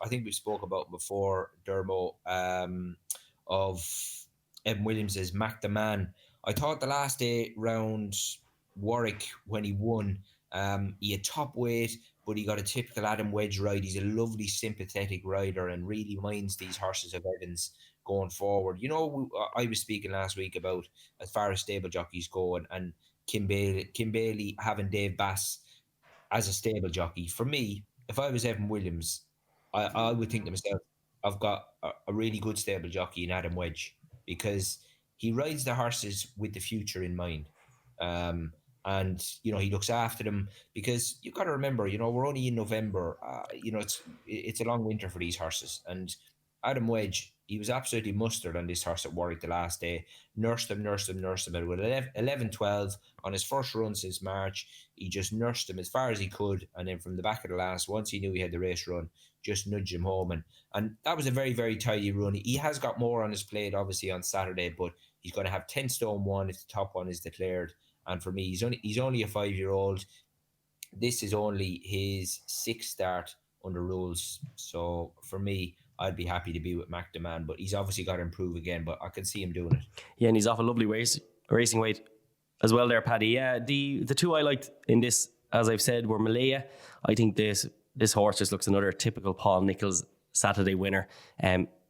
I think we've spoke about before, Dermo, of Evan Williams's Mac the Man. I thought the last day round Warwick when he won, he had top weight, but he got a typical Adam Wedge ride. He's a lovely, sympathetic rider and really minds these horses of Evans going forward. I was speaking last week about as far as stable jockeys go, and Kim Bailey having Dave Bass as a stable jockey. For me, if I was Evan Williams, I would think to myself, I've got a really good stable jockey in Adam Wedge, because he rides the horses with the future in mind. And he looks after them, because you've got to remember, we're only in November. It's a long winter for these horses, and Adam Wedge, he was absolutely mustard on this horse at Warwick the last day. Nursed him. And with 11-12 on his first run since March, he just nursed him as far as he could. And then from the back of the last, once he knew he had the race run, just nudged him home. And that was a very, very tidy run. He has got more on his plate, obviously, on Saturday, but he's going to have 10 stone 1 if the top one is declared. And for me, he's only a 5-year-old. This is only his 6th start under rules. So for me, I'd be happy to be with Mac the Man, but he's obviously got to improve again, but I can see him doing it. Yeah, and he's off a lovely racing weight as well there, Paddy. Yeah, the two I liked in this, as I've said, were Malaya. I think this horse just looks another typical Paul Nicholls Saturday winner.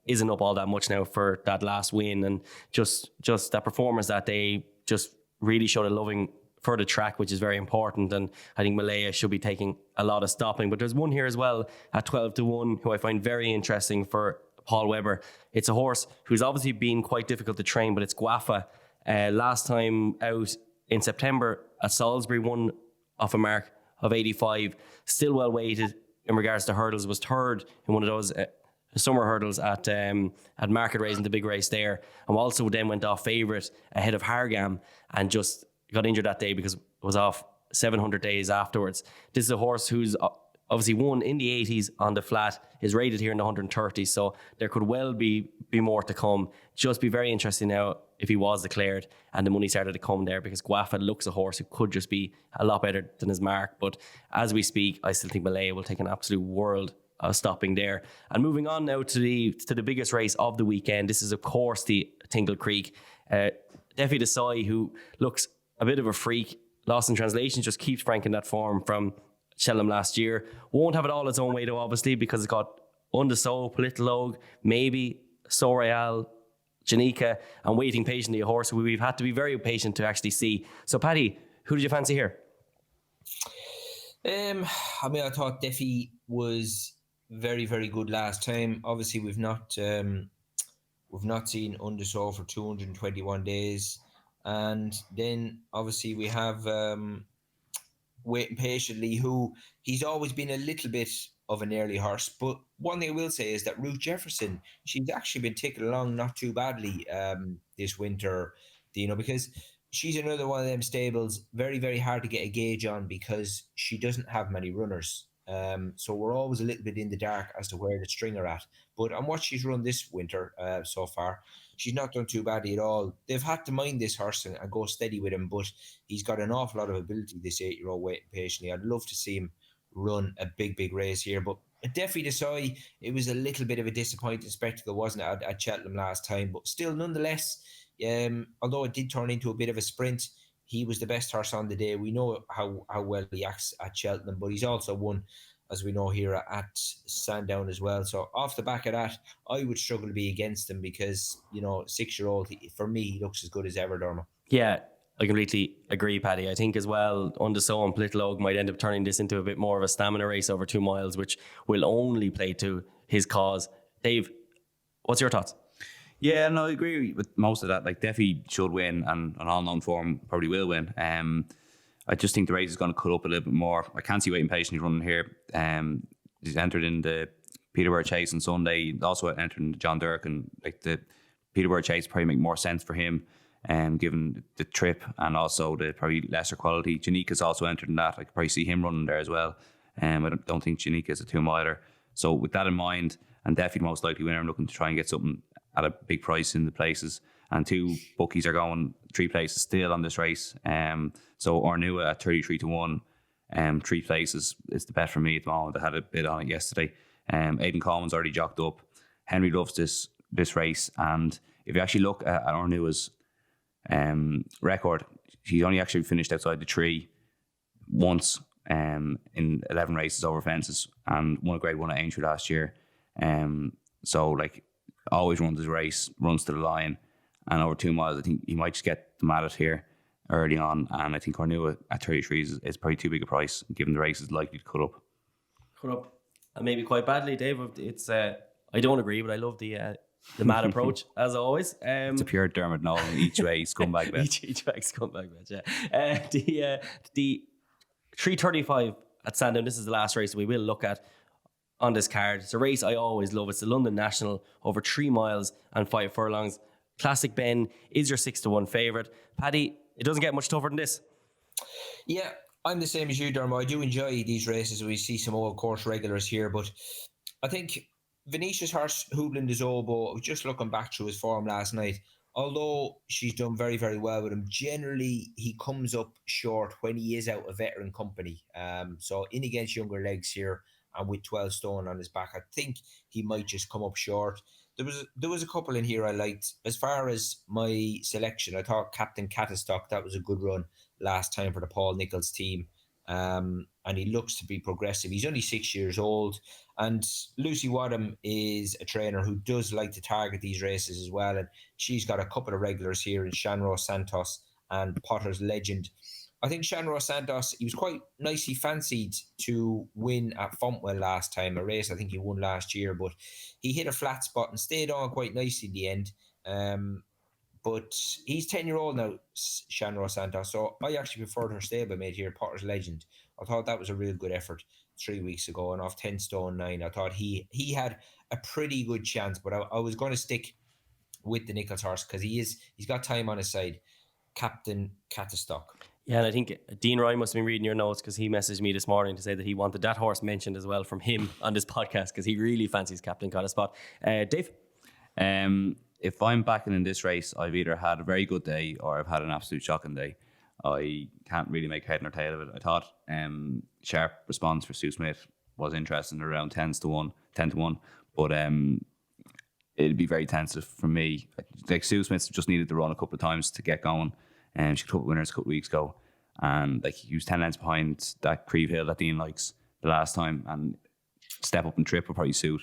Isn't up all that much now for that last win, and just that performance that day just really showed a loving for the track, which is very important. And I think Malaya should be taking a lot of stopping. But there's one here as well at 12 to 1 who I find very interesting for Paul Webber. It's a horse who's obviously been quite difficult to train, but it's Guafa. Last time out in September at Salisbury, won off a mark of 85. Still well weighted in regards to hurdles. Was third in one of those summer hurdles at Market Race in the big race there. And also then went off favourite ahead of Hargam and just got injured that day because it was off 700 days afterwards. This is a horse who's obviously won in the 80s on the flat, is rated here in the 130s, so there could well be more to come. Just be very interesting now if he was declared and the money started to come there, because Guafa looks a horse who could just be a lot better than his mark. But as we speak, I still think Malaya will take an absolute world of stopping there. And moving on now to the biggest race of the weekend. This is, of course, the Tingle Creek. Defi Desai, who looks a bit of a freak. Lost in translation, just keeps franking that form from Cheltenham last year. Won't have it all its own way though, obviously, because it's got Undeso, Politolog, maybe Soreal, Janika, and waiting patiently a horse who we've had to be very patient to actually see. So Paddy, who did you fancy here? I thought Defi was very, very good last time. Obviously, we've not seen Undeso for 221 days. And then obviously we have Waiting Patiently, who he's always been a little bit of an early horse. But one thing I will say is that Ruth Jefferson, she's actually been ticking along not too badly this winter, because she's another one of them stables, very, very hard to get a gauge on because she doesn't have many runners. So we're always a little bit in the dark as to where the string are at. But on what she's run this winter so far, she's not done too badly at all. They've had to mind this horse and go steady with him, but he's got an awful lot of ability, this 8-year-old, Waiting Patiently. I'd love to see him run a big, big race here. But definitely Desai, it was a little bit of a disappointing spectacle, wasn't it, at Cheltenham last time? But still, nonetheless, although it did turn into a bit of a sprint, he was the best horse on the day. We know how well he acts at Cheltenham, but he's also won, as we know, here at Sandown as well. So off the back of that, I would struggle to be against him because, 6-year-old, for me, he looks as good as ever, Dermot. Yeah, I completely agree, Paddy. I think as well, Undesown Little Og might end up turning this into a bit more of a stamina race over 2 miles, which will only play to his cause. Dave, what's your thoughts? Yeah, no, I agree with most of that. Like, Defi should win, and on all-known form probably will win. I just think the race is going to cut up a little bit more. I can't see Waiting Patiently running here. He's entered in the Peterborough Chase on Sunday. He also entered in the John Durkan. Like, the Peterborough Chase probably make more sense for him, given the trip and also the probably lesser quality. Janika's also entered in that. I could probably see him running there as well. I don't think Janika is a 2-miler. So with that in mind, and Defi the most likely winner, I'm looking to try and get something at a big price in the places. And 2 bookies are going 3 places still on this race. So Ornua at 33 to 1, 3 places is the bet for me at the moment. I had a bid on it yesterday. Aidan Coleman's already jocked up. Henry loves this race, and if you actually look at Ornua's record, he's only actually finished outside the tree once in 11 races over fences, and won a Grade 1 at Aintree last year. So like, always runs his race, runs to the line, and over 2 miles, I think he might just get them at it here early on. And I think Ornua at 33 is probably too big a price, given the race is likely to cut up. And maybe quite badly, Dave. It's I don't agree, but I love the mad approach as always. It's a pure Diarmuid Nolan each way scumbag bet. each way scumbag bet. Yeah. The 3:35 at Sandown. This is the last race we will look at on this card. It's a race I always love. It's the London National, over 3 miles and 5 furlongs. Classic Ben is your 6 to 1 favourite. Paddy, it doesn't get much tougher than this. Yeah, I'm the same as you, Dermot. I do enjoy these races. We see some old course regulars here, but I think Venetia's horse, Hoobland des Obo, I was just looking back through his form last night. Although she's done very, very well with him, generally he comes up short when he is out of veteran company. So in against younger legs here, and with 12 stone on his back, I think he might just come up short. There was a couple in here I liked. As far as my selection, I thought Captain Catastock, that was a good run last time for the Paul Nicholls team. And he looks to be progressive. He's only 6 years old. And Lucy Wadham is a trainer who does like to target these races as well. And she's got a couple of regulars here in Shanroe Santos and Potter's Legend. I think Shanroe Santos, he was quite nicely fancied to win at Fontwell last time, a race I think he won last year, but he hit a flat spot and stayed on quite nicely in the end. But he's 10-year-old now, Shanroe Santos, so I actually preferred her stablemate here, Potter's Legend. I thought that was a real good effort 3 weeks ago, and off 10 stone 9, I thought he had a pretty good chance, but I was going to stick with the Nicholls horse because he's got time on his side, Captain Catastock. Yeah, and I think Dean Ryan must have been reading your notes because he messaged me this morning to say that he wanted that horse mentioned as well from him on this podcast because he really fancies Captain Catastock. Dave? If I'm backing in this race, I've either had a very good day or I've had an absolute shocking day. I can't really make head nor tail of it. I thought Sharp Response for Sue Smith was interesting, around 10 to 1, but it'd be very tentative for me. Like, Sue Smith just needed to run a couple of times to get going. She took winners a couple of weeks ago, and like, he was 10 lengths behind that Creve Hill that Dean likes the last time, and step up and trip will probably suit.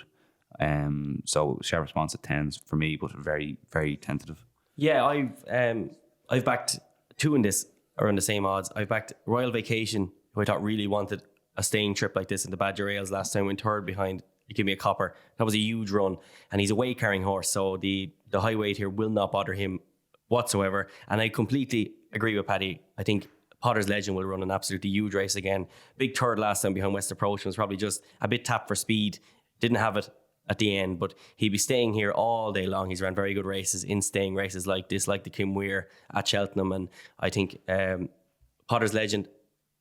So Sharp Response at 10s for me, but very, very tentative. Yeah, I've backed 2 in this around the same odds. I've backed Royal Vacation, who I thought really wanted a staying trip like this in the Badger Rails last time, went third behind Give Me a Copper. That was a huge run, and he's a weight carrying horse, so the high weight here will not bother him whatsoever. And I completely agree with Paddy. I think Potter's Legend will run an absolutely huge race again. Big third last time behind West Approach, and was probably just a bit tapped for speed. Didn't have it at the end, but he'd be staying here all day long. He's ran very good races in staying races like this, like the Kim Weir at Cheltenham. And I think Potter's Legend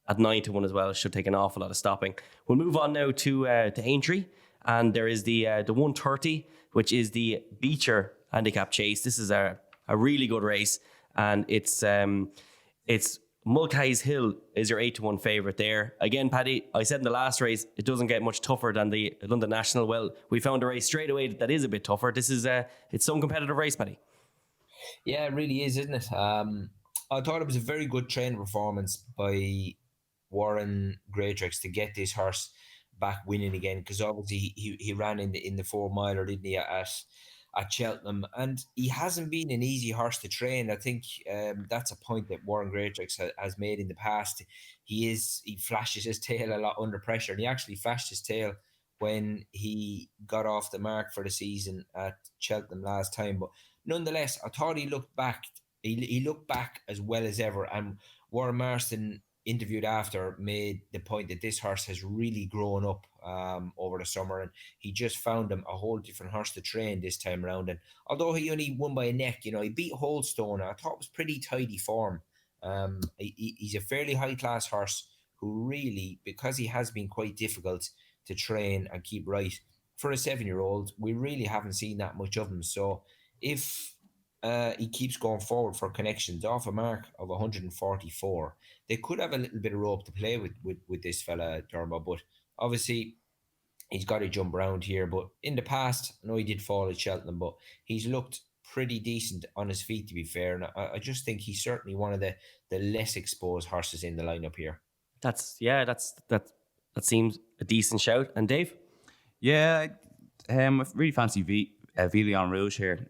at 9-1 as well should take an awful lot of stopping. We'll move on now to Aintree, and there is the 130, which is the Beecher handicap chase. This is a really good race, and it's Mulcahy's Hill is your 8-1 favourite there. Again, Paddy, I said in the last race, it doesn't get much tougher than the London National. Well, we found a race straight away that is a bit tougher. This is it's some competitive race, Paddy. Yeah, it really is, isn't it? I thought it was a very good training performance by Warren Greatrix to get this horse back winning again, because obviously he ran in the 4 miler, didn't he, at Cheltenham, and he hasn't been an easy horse to train. I think that's a point that Warren Greatrix has made in the past. He flashes his tail a lot under pressure, and he actually flashed his tail when he got off the mark for the season at Cheltenham last time. But nonetheless, I thought he looked back. He looked back as well as ever, and Warren Marston, interviewed after, made the point that this horse has really grown up over the summer, and he just found him a whole different horse to train this time around. And although he only won by a neck, he beat Holdstone. I thought it was pretty tidy form. He's a fairly high class horse who really, because he has been quite difficult to train and keep right for a 7-year-old, we really haven't seen that much of him. So if he keeps going forward for connections off a mark of 144, they could have a little bit of rope to play with this fella, Dermot. But obviously, he's got to jump around here. But in the past, I know he did fall at Cheltenham, but he's looked pretty decent on his feet, to be fair. And I just think he's certainly one of the less exposed horses in the lineup here. That seems a decent shout. And Dave? Yeah, I really fancy Villion Rouge here.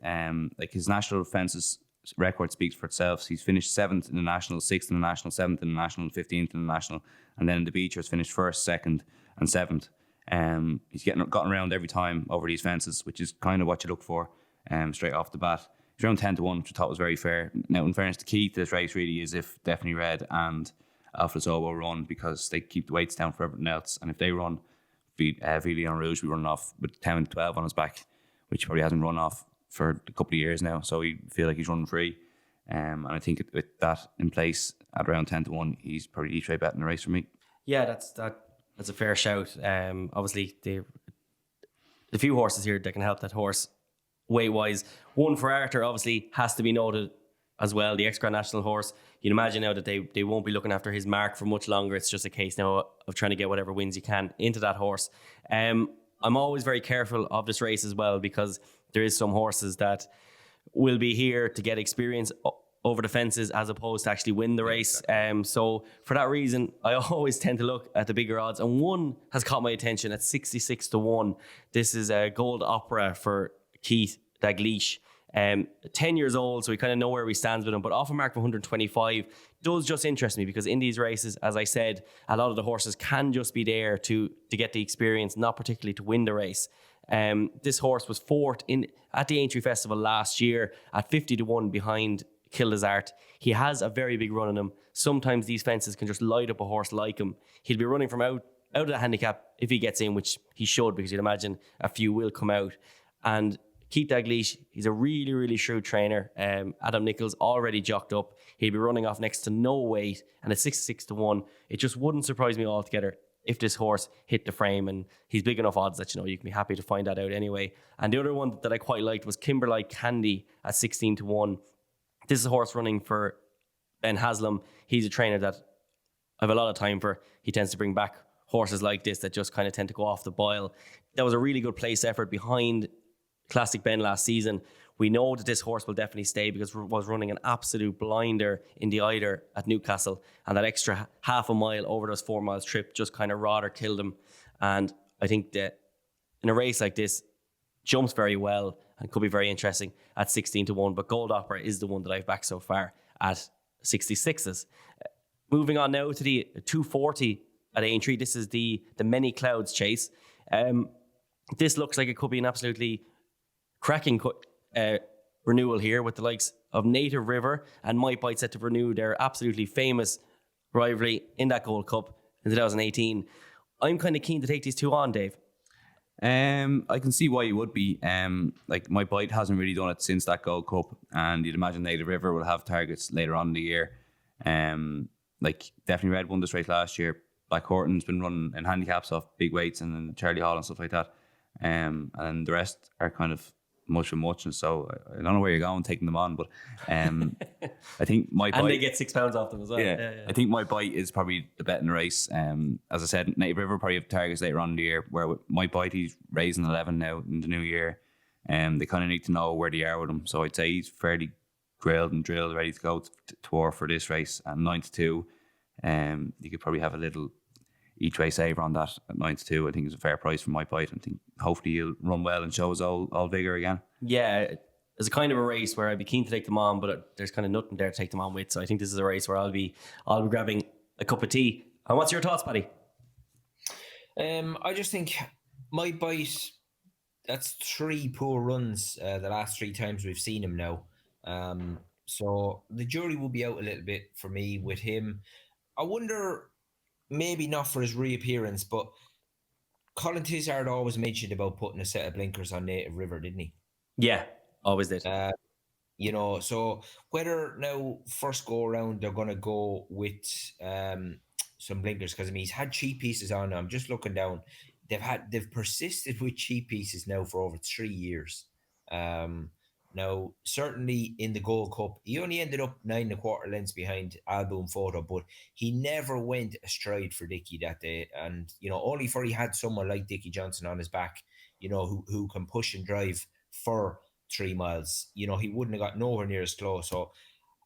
Like his national fences record speaks for itself. He's finished 7th in the national, 6th in the national, 7th in the national, 15th in the national, and then in the Beechers finished 1st, 2nd, and 7th. He's gotten around every time over these fences, which is kind of what you look for straight off the bat. He's around 10-1, which I thought was very fair. Now, in fairness, the key to this race really is if Definitely Red and Alpha Zobo run, because they keep the weights down for everything else. And if they run, Villion Rouge will be running off with 10-12 on his back, which probably hasn't run off for a couple of years now. So we feel like he's running free. And I think with that in place at around 10-1, he's probably each way bet in the race for me. Yeah, that's a fair shout. Obviously, the few horses here that can help that horse weight-wise. One for Arthur obviously has to be noted as well, the ex-Grand National horse. You'd imagine now that they won't be looking after his mark for much longer. It's just a case now of trying to get whatever wins you can into that horse. I'm always very careful of this race as well, because there is some horses that will be here to get experience over the fences as opposed to actually win the race. So for that reason, I always tend to look at the bigger odds. And one has caught my attention at 66-1. This is a Gold Opera for Keith Dalglish. 10 years old, so we kind of know where we stand with him, but off a mark of 125 does just interest me, because in these races, as I said, a lot of the horses can just be there to get the experience, not particularly to win the race. This horse was 4th at the Aintree Festival last year at 50-1 behind Kildesart. He has a very big run in him. Sometimes these fences can just light up a horse like him. He'll be running from out of the handicap if he gets in, which he should, because you'd imagine a few will come out. And Keith Dalglish, he's a really, really shrewd trainer. Adam Nichols already jocked up. He'll be running off next to no weight, and at 66-1, it just wouldn't surprise me altogether if this horse hit the frame, and he's big enough odds that you can be happy to find that out anyway. And the other one that I quite liked was Kimberlite Candy at 16-1. This is a horse running for Ben Haslam. He's a trainer that I have a lot of time for. He tends to bring back horses like this that just kind of tend to go off the boil. That was a really good place effort behind Classic Ben last season. We know that this horse will definitely stay, because it was running an absolute blinder in the Eider at Newcastle, and that extra half a mile over those 4 miles trip just kind of rather killed him. And I think that in a race like this, jumps very well and could be very interesting at 16-1, but Gold Opera is the one that I've backed so far at 66s. Moving on now to the 240 at Aintree. This is the Many Clouds Chase. This looks like it could be an absolutely cracking renewal here with the likes of Native River and Might Bite set to renew their absolutely famous rivalry in that Gold Cup in 2018. I'm kind of keen to take these two on, Dave. I can see why you would be. Like My Bite hasn't really done it since that Gold Cup, and you'd imagine Native River will have targets later on in the year. Like definitely Red won this race last year. Black Horton's been running in handicaps off big weights and Charlie Hall and stuff like that. And the rest are kind of much and much, and so I don't know where you're going taking them on, but I think My Bite, and they get £6 off them as well. I think My Bite is probably the bet in the race. As I said, Native River probably have targets later on in the year, where with My Bite he's raising 11 now in the new year, and they kind of need to know where they are with him. So I'd say he's fairly grilled and drilled, ready to go to war for this race. And 9-2, you could probably have a little each way saver on that at 9-2. I think it's a fair price for My Bite. I think hopefully he'll run well and show his all vigour again. Yeah, it's a kind of a race where I'd be keen to take them on, but there's kind of nothing there to take them on with. So I think this is a race where I'll be grabbing a cup of tea. And what's your thoughts, Paddy? I just think My Bite, that's 3 poor runs the last 3 times we've seen him now. So the jury will be out a little bit for me with him. I wonder, maybe not for his reappearance, but Colin Tizard always mentioned about putting a set of blinkers on Native River, didn't he? Yeah, always did. So whether now first go around they're going to go with some blinkers, because I mean he's had cheap pieces on now. I'm just looking down. They've persisted with cheap pieces now for over 3 years. Now, certainly in the Gold Cup, he only ended up 9 1/4 lengths behind Alboom Photo, but he never went astride for Dickie that day. And, only for he had someone like Dickie Johnson on his back, who can push and drive for 3 miles. He wouldn't have got nowhere near as close. So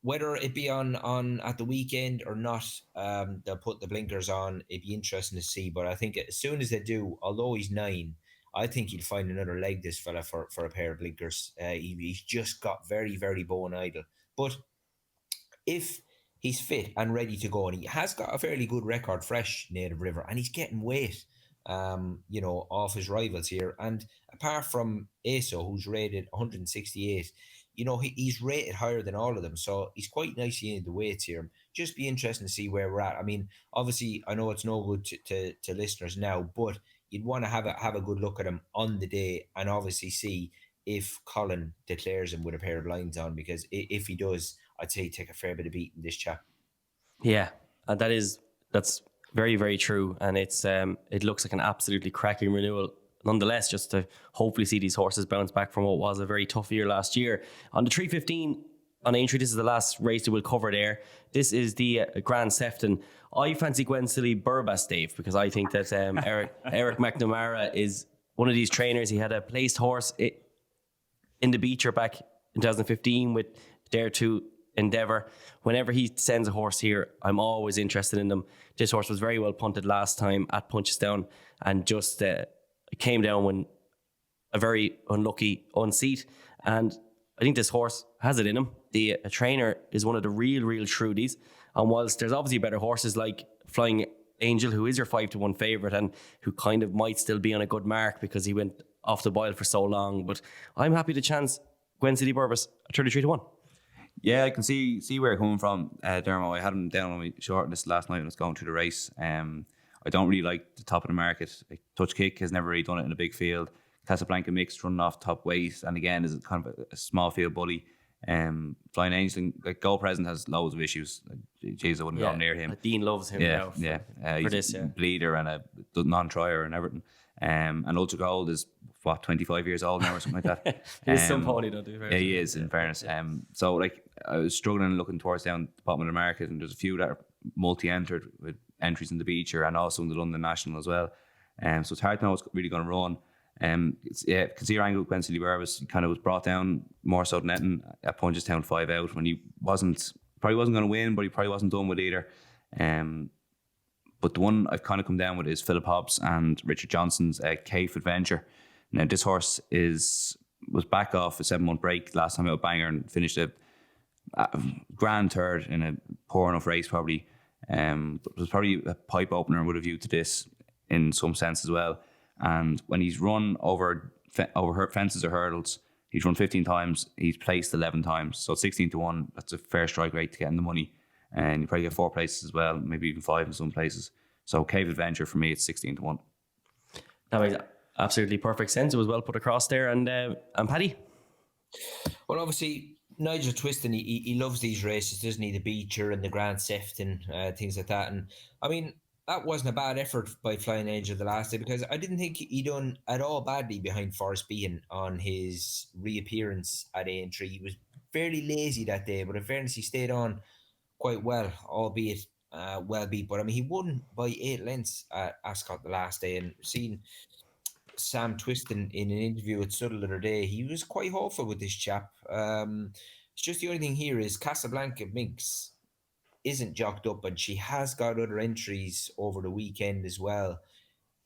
whether it be on at the weekend or not, they'll put the blinkers on. It'd be interesting to see. But I think as soon as they do, although he's 9, I think he'll find another leg, this fella, for a pair of blinkers. He's just got very, very bone idle. But if he's fit and ready to go, and he has got a fairly good record, fresh, Native River, and he's getting weight, off his rivals here. And apart from ASO, who's rated 168, he's rated higher than all of them. So he's quite nicely in the weights here. Just be interesting to see where we're at. I mean, obviously, I know it's no good to listeners now, but you'd want to have a good look at him on the day and obviously see if Colin declares him with a pair of lines on, because if he does, I'd say he'd take a fair bit of beating, this chap. Yeah, and that's very, very true. And it looks like an absolutely cracking renewal nonetheless, just to hopefully see these horses bounce back from what was a very tough year last year. On the 3:15 on Aintree, this is the last race that we'll cover there. This is the Grand Sefton. I fancy Gwensily Burbas, Dave, because I think that Eric McNamara is one of these trainers. He had a placed horse in the Beecher back in 2015 with Dare to Endeavour. Whenever he sends a horse here, I'm always interested in them. This horse was very well punted last time at Punchestown and just came down when a very unlucky unseat. And I think this horse has it in him. The trainer is one of the real shrewdies. And whilst there's obviously better horses like Flying Angel, who is your 5-1 favourite and who kind of might still be on a good mark because he went off the boil for so long, but I'm happy to chance Gwensily Burbas at 33-1. Yeah, I can see where you're coming from, Dermo. I had him down on my short list last night when I was going through the race. I don't really like the top of the market. Like, Touch Kick has never really done it in a big field. Casablanca Mixed running off top weight, and again is kind of a small field bully. Flying Angel, like Go Present, has loads of issues. Jeez, I wouldn't go near him. Dean loves him now. He's a bleeder and a non-trier and everything. And Ultra Gold is 25 years old now or something like that. He's some pony, don't do. Yeah, he is, in fairness. So like I was struggling looking towards down the bottom of the market, and there's a few that are multi-entered with entries in the Beecher and also in the London National as well. So it's hard to know what's really going to run. Can see your angle with Gwensily Burbas kind of was brought down more so than anything at Punchestown 5 out when he probably wasn't going to win, but he probably wasn't done with either. But the one I've kind of come down with is Philip Hobbs and Richard Johnson's Cave Adventure. Now this horse was back off a 7-month break last time out of Bangor and finished a grand third in a poor enough race probably. But it was probably a pipe opener with a view to this in some sense as well. And when he's run over fences or hurdles, He's run 15 times. He's placed 11 times. So 16 to 1, that's a fair strike rate to get in the money. And you probably get 4 places as well, maybe even 5 in some places. So Cave Adventure, for me, it's 16 to 1. That makes absolutely perfect sense. It was well put across there. And Paddy? Well, obviously, Nigel Twiston, he loves these races, doesn't he? The Beecher and the Grand Sefton, things like that. And I mean, that wasn't a bad effort by Flying Angel the last day, because I didn't think he done at all badly behind Forrest Behan on his reappearance at Aintree. He was fairly lazy that day, but in fairness, he stayed on quite well, albeit well beat. But I mean, he won by 8 lengths at Ascot the last day, and seen Sam Twiston in an interview with Suddle the other day, he was quite hopeful with this chap. It's just the only thing here is Casablanca Minx isn't jocked up, and she has got other entries over the weekend as well.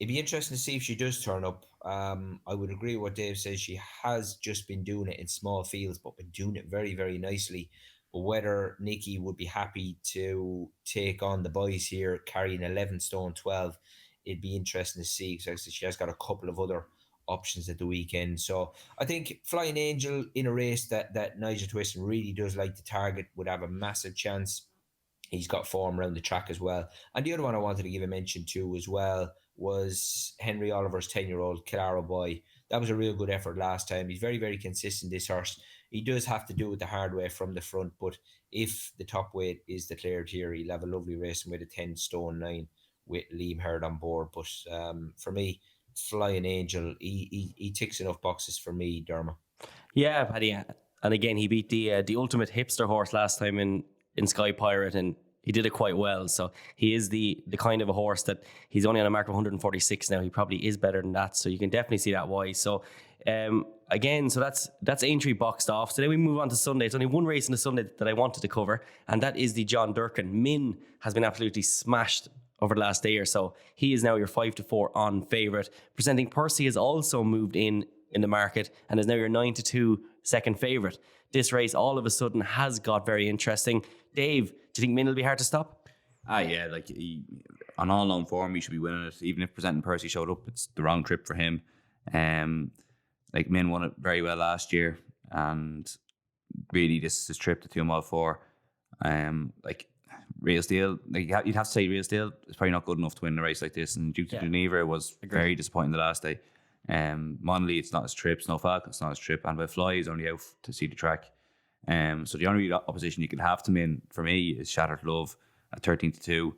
It'd be interesting to see if she does turn up. I would agree with what Dave says. She has just been doing it in small fields, but been doing it very, very nicely. But whether Nikki would be happy to take on the boys here, carrying 11 stone 12, it'd be interesting to see, because she has got a couple of other options at the weekend. So I think Flying Angel in a race that Nigel Twiston really does like to target would have a massive chance. He's got form around the track as well. And the other one I wanted to give a mention to as well was Henry Oliver's 10-year-old Kilaro Boy. That was a real good effort last time. He's very, very consistent, this horse. He does have to do it the hard way from the front, but if the top weight is declared here, he'll have a lovely racing with a 10 stone 9 with Liam Hurd on board. But for me, Flying Angel, he ticks enough boxes for me, Dermot. Yeah, Paddy. And again, he beat the ultimate hipster horse last time in Sky Pirate, and he did it quite well. So he is the kind of a horse that he's only on a mark of 146 now. He probably is better than that. So you can definitely see that why. So again, so that's Aintree boxed off. So then we move on to Sunday. It's only one race on the Sunday that I wanted to cover, and that is the John Durkan. Min has been absolutely smashed over the last day or so. He is now your 5-4 on favourite. Presenting Percy has also moved in the market and is now your 9-2 second favourite. This race all of a sudden has got very interesting. Dave, do you think Min will be hard to stop? Yeah, like on all known form, he should be winning it. Even if Presenting Percy showed up, it's the wrong trip for him. Like Min won it very well last year, and really this is his trip to 2 Mile 4. Like Real Steel, like you'd have to say Real Steel is probably not good enough to win a race like this, and Duke to Geneva was very disappointing the last day. Monley, it's not his trip. Snow Falcon, it's not his trip. And by Fly, he's only out to see the track. So the only opposition you could have to Min for me is Shattered Love at 13-2,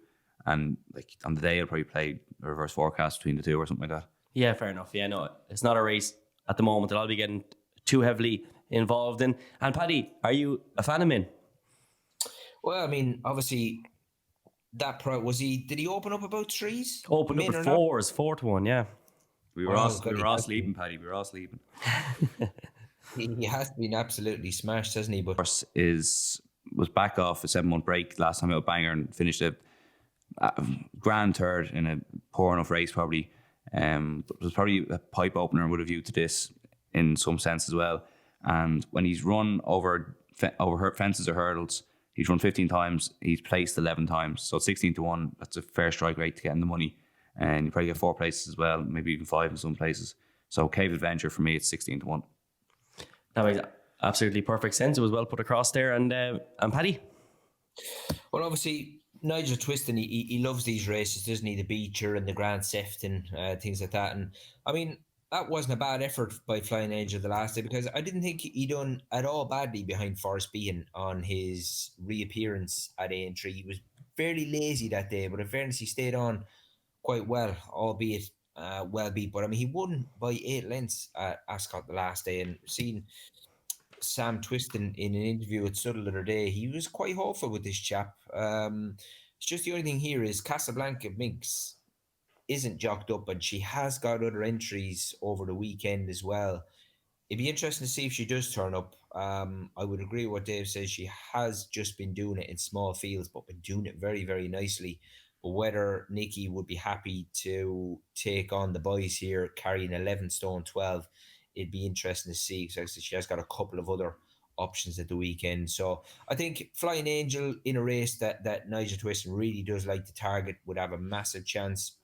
and like on the day I'll probably play a reverse forecast between the two or something like that. Yeah, fair enough. Yeah, no, it's not a race at the moment that I'll be getting too heavily involved in. And Paddy, are you a fan of Min? Well, I mean, obviously, that did he open up about 3s? Opened up at 4s, 4-1, yeah. We were all sleeping, Paddy. We were all sleeping. He has been absolutely smashed, hasn't he? But horse was back off a 7-month break last time out Banger and finished a grand third in a poor enough race probably. It was probably a pipe opener with a view to this in some sense as well. And when he's run over fences or hurdles, he's run 15 times. He's placed 11 times. So 16 to 1, that's a fair strike rate to get in the money. And you probably get 4 places as well, maybe even 5 in some places. So Cave Adventure, for me, it's 16 to 1. That makes absolutely perfect sense. It was well put across there. And Paddy? Well, obviously, Nigel Twiston, he loves these races, doesn't he? The Beecher and the Grand Sefton, things like that. And I mean, that wasn't a bad effort by Flying Angel the last day, because I didn't think he done at all badly behind Forrest Behan on his reappearance at Aintree. He was fairly lazy that day, but in fairness, he stayed on quite well, albeit well beat. But I mean, he won by 8 lengths at Ascot the last day, and seen Sam Twiston in an interview with Suddle the other day, he was quite hopeful with this chap. It's just the only thing here is Casablanca Minx isn't jocked up, and she has got other entries over the weekend as well. It'd be interesting to see if she does turn up. I would agree with what Dave says. She has just been doing it in small fields, but been doing it very, very nicely. But whether Nikki would be happy to take on the boys here, carrying 11 stone 12, it'd be interesting to see, because she has got a couple of other options at the weekend. So I think Flying Angel in a race that Nigel Twiston really does like to target would have a massive chance.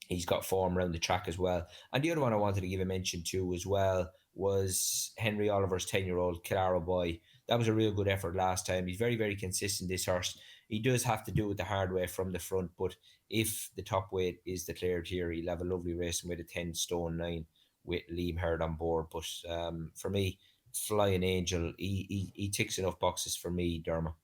He's got form around the track as well. And the other one I wanted to give a mention to as well was Henry Oliver's 10-year-old Kilaro Boy. That was a real good effort last time. He's very, very consistent, this horse. He does have to do it the hard way from the front, but if the top weight is declared here, he'll have a lovely racing with a 10 stone 9 with Liam Herd on board. But for me, Flying Angel, he ticks enough boxes for me, Dermot.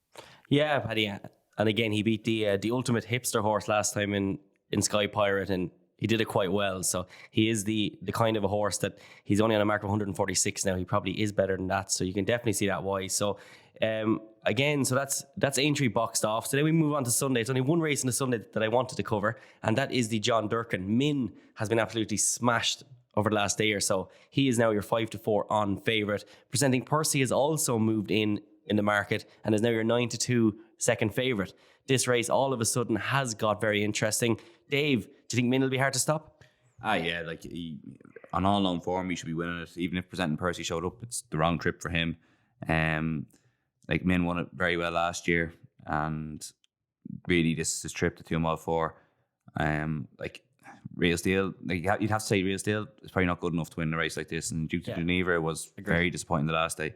Yeah, Paddy. And again, he beat the ultimate hipster horse last time in Sky Pirate, and he did it quite well. So he is the kind of a horse that he's only on a mark of 146 now. He probably is better than that. So you can definitely see that why. So again, so that's Aintree boxed off. So then we move on to Sunday. It's only one race on the Sunday that I wanted to cover, and that is the John Durkan. Min has been absolutely smashed over the last day or so. He is now your 5-4 on favourite. Presenting Percy has also moved in the market and is now your 9-2 second favourite. This race all of a sudden has got very interesting. Dave, do you think Min will be hard to stop? Yeah, like on all known form, he should be winning it. Even if Presenting Percy showed up, it's the wrong trip for him. Like Min won it very well last year, and really this is his trip to 2 Mile 4. Like Real Steel, like you'd have to say Real Steel is probably not good enough to win a race like this, and Duke to Geneva was very disappointing the last day.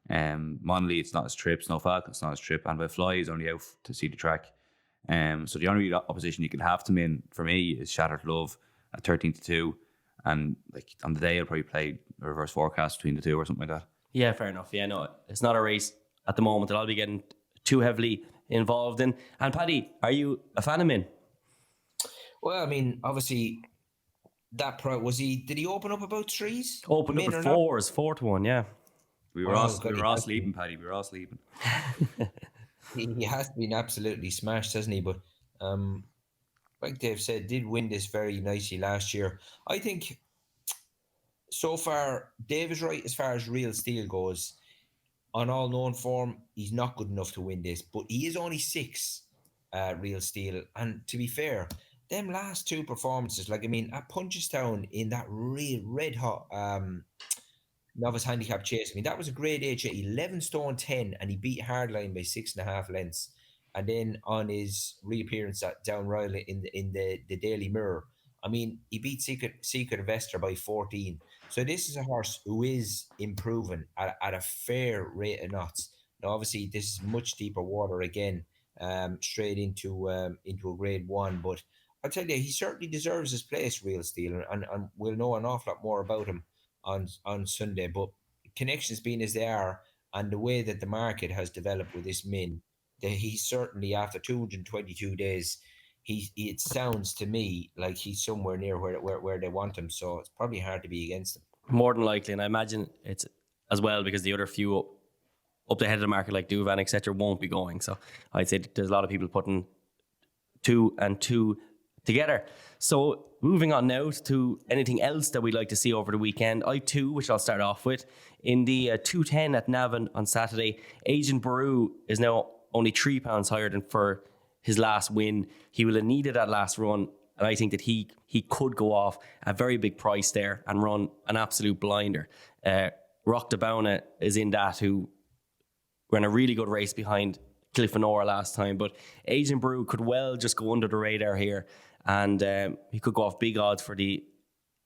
Monley, it's not his trip. Snow Falcon, it's not his trip. And by Fly, he's only out to see the track. So the only opposition you can have to Min for me is Shattered Love at 13-2, and like on the day he'll probably play a reverse forecast between the two or something like that. Yeah, fair enough. Yeah, no, it's not a race at the moment that I'll be getting too heavily involved in. And Paddy, are you a fan of Min? Well, I mean, obviously, that did he open up about threes? Opened up at fours, 4-1, yeah. We were all sleeping, Paddy. We were all sleeping. He has been absolutely smashed, hasn't he? But like Dave said, did win this very nicely last year. I think so far, Dave is right as far as Real Steel goes. On all known form, he's not good enough to win this, but he is only 6, Real Steel. And to be fair, them last 2 performances, like, I mean, at Punchestown in that real red hot novice handicap chase, I mean, that was a grade H, 11 stone 10, and he beat Hardline by 6.5 lengths. And then on his reappearance at Down Royal in the Daily Mirror, I mean, he beat Secret Investor by 14. So this is a horse who is improving at a fair rate of knots. Now, obviously, this is much deeper water again, straight into a grade 1. But I'll tell you, he certainly deserves his place, Real Steel, and we'll know an awful lot more about him on Sunday. But connections being as they are, and the way that the market has developed with this Min, that he certainly, after 222 days, it sounds to me like he's somewhere near where they want him. So it's probably hard to be against him. More than likely, and I imagine it's as well because the other few up the head of the market like Duvan, etc., won't be going. So I'd say there's a lot of people putting 2 and 2 together. So moving on now to anything else that we'd like to see over the weekend. I2, which I'll start off with. In the 210 at Navan on Saturday, Agent Baru is now only £3 higher than for his last win. He will have needed that last run, and I think that he could go off a very big price there and run an absolute blinder. Rock de Bauna is in that, who ran a really good race behind Cliff and Ora last time, but Agent Baru could well just go under the radar here, and he could go off big odds for the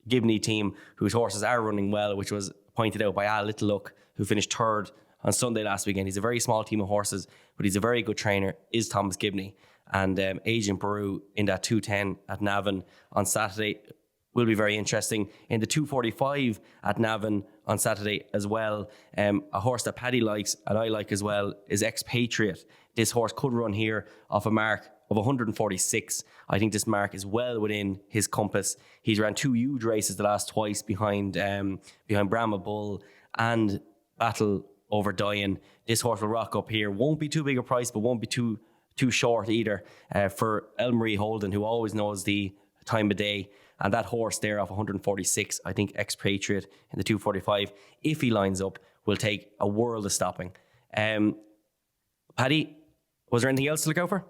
Gibney team, whose horses are running well, which was pointed out by Al Littleluck, who finished 3rd on Sunday last weekend. He's a very small team of horses, but he's a very good trainer, is Thomas Gibney. And Agent Baru in that 210 at Navan on Saturday will be very interesting. In the 245 at Navan on Saturday as well, a horse that Paddy likes and I like as well is Expatriate. This horse could run here off a mark of 146. I think this mark is well within his compass. He's ran 2 huge races the last twice behind Brahma Bull and Battle over Dian. This horse will rock up here. Won't be too big a price, but won't be too short either for Elmarie Holden, who always knows the time of day. And that horse there off 146, I think Expatriate in the 245, if he lines up, will take a world of stopping. Paddy, was there anything else to look out for?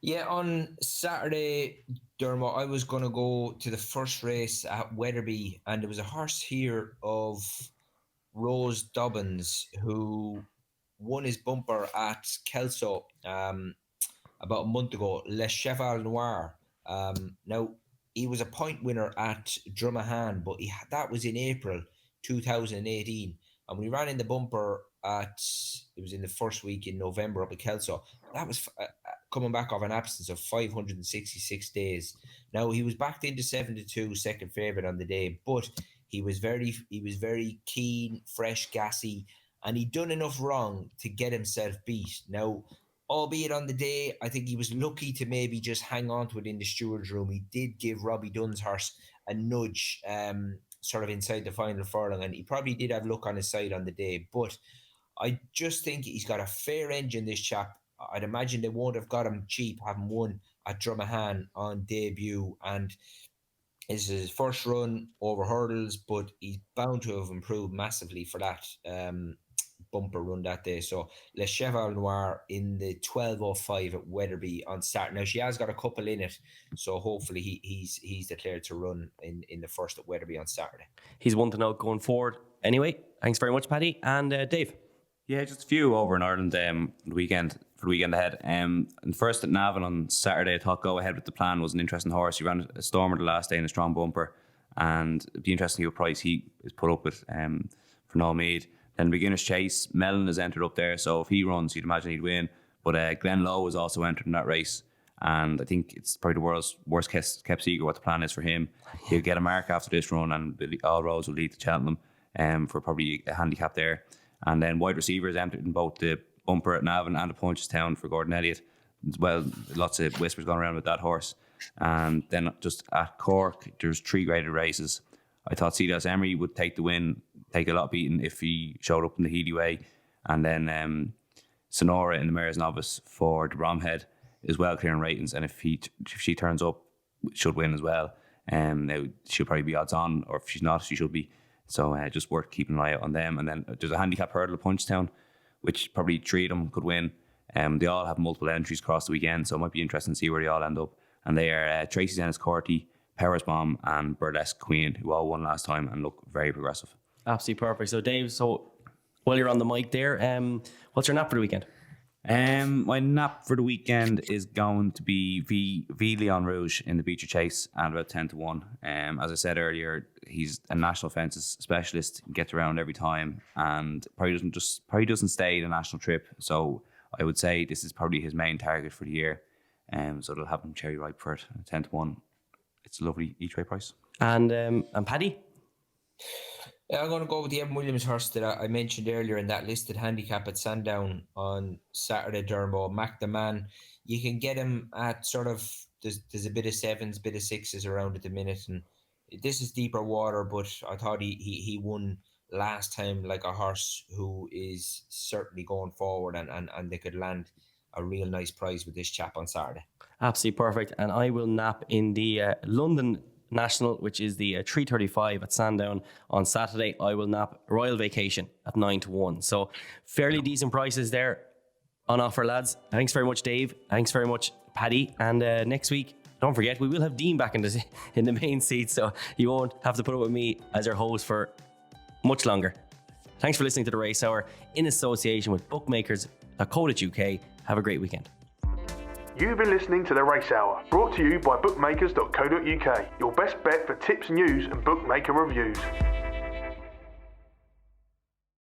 Yeah, on Saturday, Dermot, I was going to go to the first race at Wetherby, and there was a horse here of Rose Dobbins, who won his bumper at Kelso about a month ago, Le Cheval Noir. Now, he was a point winner at Drummahan, but that was in April 2018. And we ran in the bumper it was in the first week in November up at Kelso. That was coming back off an absence of 566 days. Now, he was backed into 7-2, second favourite on the day, but he was very keen, fresh, gassy, and he'd done enough wrong to get himself beat. Now, albeit on the day, I think he was lucky to maybe just hang on to it in the steward's room. He did give Robbie Dunn's horse a nudge sort of inside the final furlong, and he probably did have luck on his side on the day. But I just think he's got a fair engine, this chap. I'd imagine they won't have got him cheap, having won at Drummahan on debut, and this is his first run over hurdles, but he's bound to have improved massively for that bumper run that day. So Le Cheval Noir in the 12:05 at Wetherby on Saturday. Now, she has got a couple in it, so hopefully he's declared to run in the first at Wetherby on Saturday. He's one to note going forward. Anyway, thanks very much, Paddy. And Dave? Yeah, just a few over in Ireland for the weekend ahead. And first at Navan on Saturday, I thought Go Ahead with the Plan was an interesting horse. He ran a stormer the last day in a strong bumper, and it'd be interesting to see what price he is put up with for Noel Meade. Then Beginner's Chase, Mellon has entered up there, so if he runs, you'd imagine he'd win. But Glenn Lowe has also entered in that race, and I think it's probably the world's worst kept secret what the plan is for him. He'll get a mark after this run, and all roads will lead to Cheltenham for probably a handicap there. And then wide receivers entered in both the bumper at Navan and the Punchestown for Gordon Elliott. Well, lots of whispers going around with that horse. And then just at Cork, there's 3 graded races. I thought Silas Emery would take the win, take a lot of beating if he showed up in the Healy Way. And then Sonora in the Mayor's Novice for the Bromhead is well clearing ratings. And if she turns up, should win as well. She'll probably be odds on, or if she's not, she should be. So just worth keeping an eye out on them. And then there's a handicap hurdle at Punchestown, which probably 3 of them could win. They all have multiple entries across the weekend, so it might be interesting to see where they all end up. And they are Tracy's Ennis Corty, Powers Bomb, and Burlesque Queen, who all won last time and look very progressive. Absolutely perfect. So Dave, while you're on the mic there, what's your nap for the weekend? My nap for the weekend is going to be V Leon Rouge in the Beecher Chase at about 10-1. As I said earlier, he's a national fences specialist, gets around every time, and probably doesn't stay the national trip. So I would say this is probably his main target for the year. So they'll have him cherry ripe for it, 10-1. It's a lovely each way price. And Paddy? Yeah, I'm going to go with the Evan Williams horse that I mentioned earlier in that listed handicap at Sandown on Saturday, Dermo. Mac the Man. You can get him at sort of, there's a bit of 7s, bit of 6s around at the minute. And this is deeper water, but I thought he won last time like a horse who is certainly going forward, and they could land a real nice prize with this chap on Saturday. Absolutely perfect. And I will nap in the London National, which is the 3:35 at Sandown on Saturday. I will nap Royal Vacation at 9-1. So fairly decent prices there on offer, lads. Thanks very much, Dave. Thanks very much, Paddy. And next week, don't forget, we will have Dean back in the main seat, so you won't have to put up with me as your host for much longer. Thanks for listening to the Race Hour in association with bookmakers.co.uk. Have a great weekend. You've been listening to The Race Hour, brought to you by bookmakers.co.uk, your best bet for tips, news and bookmaker reviews.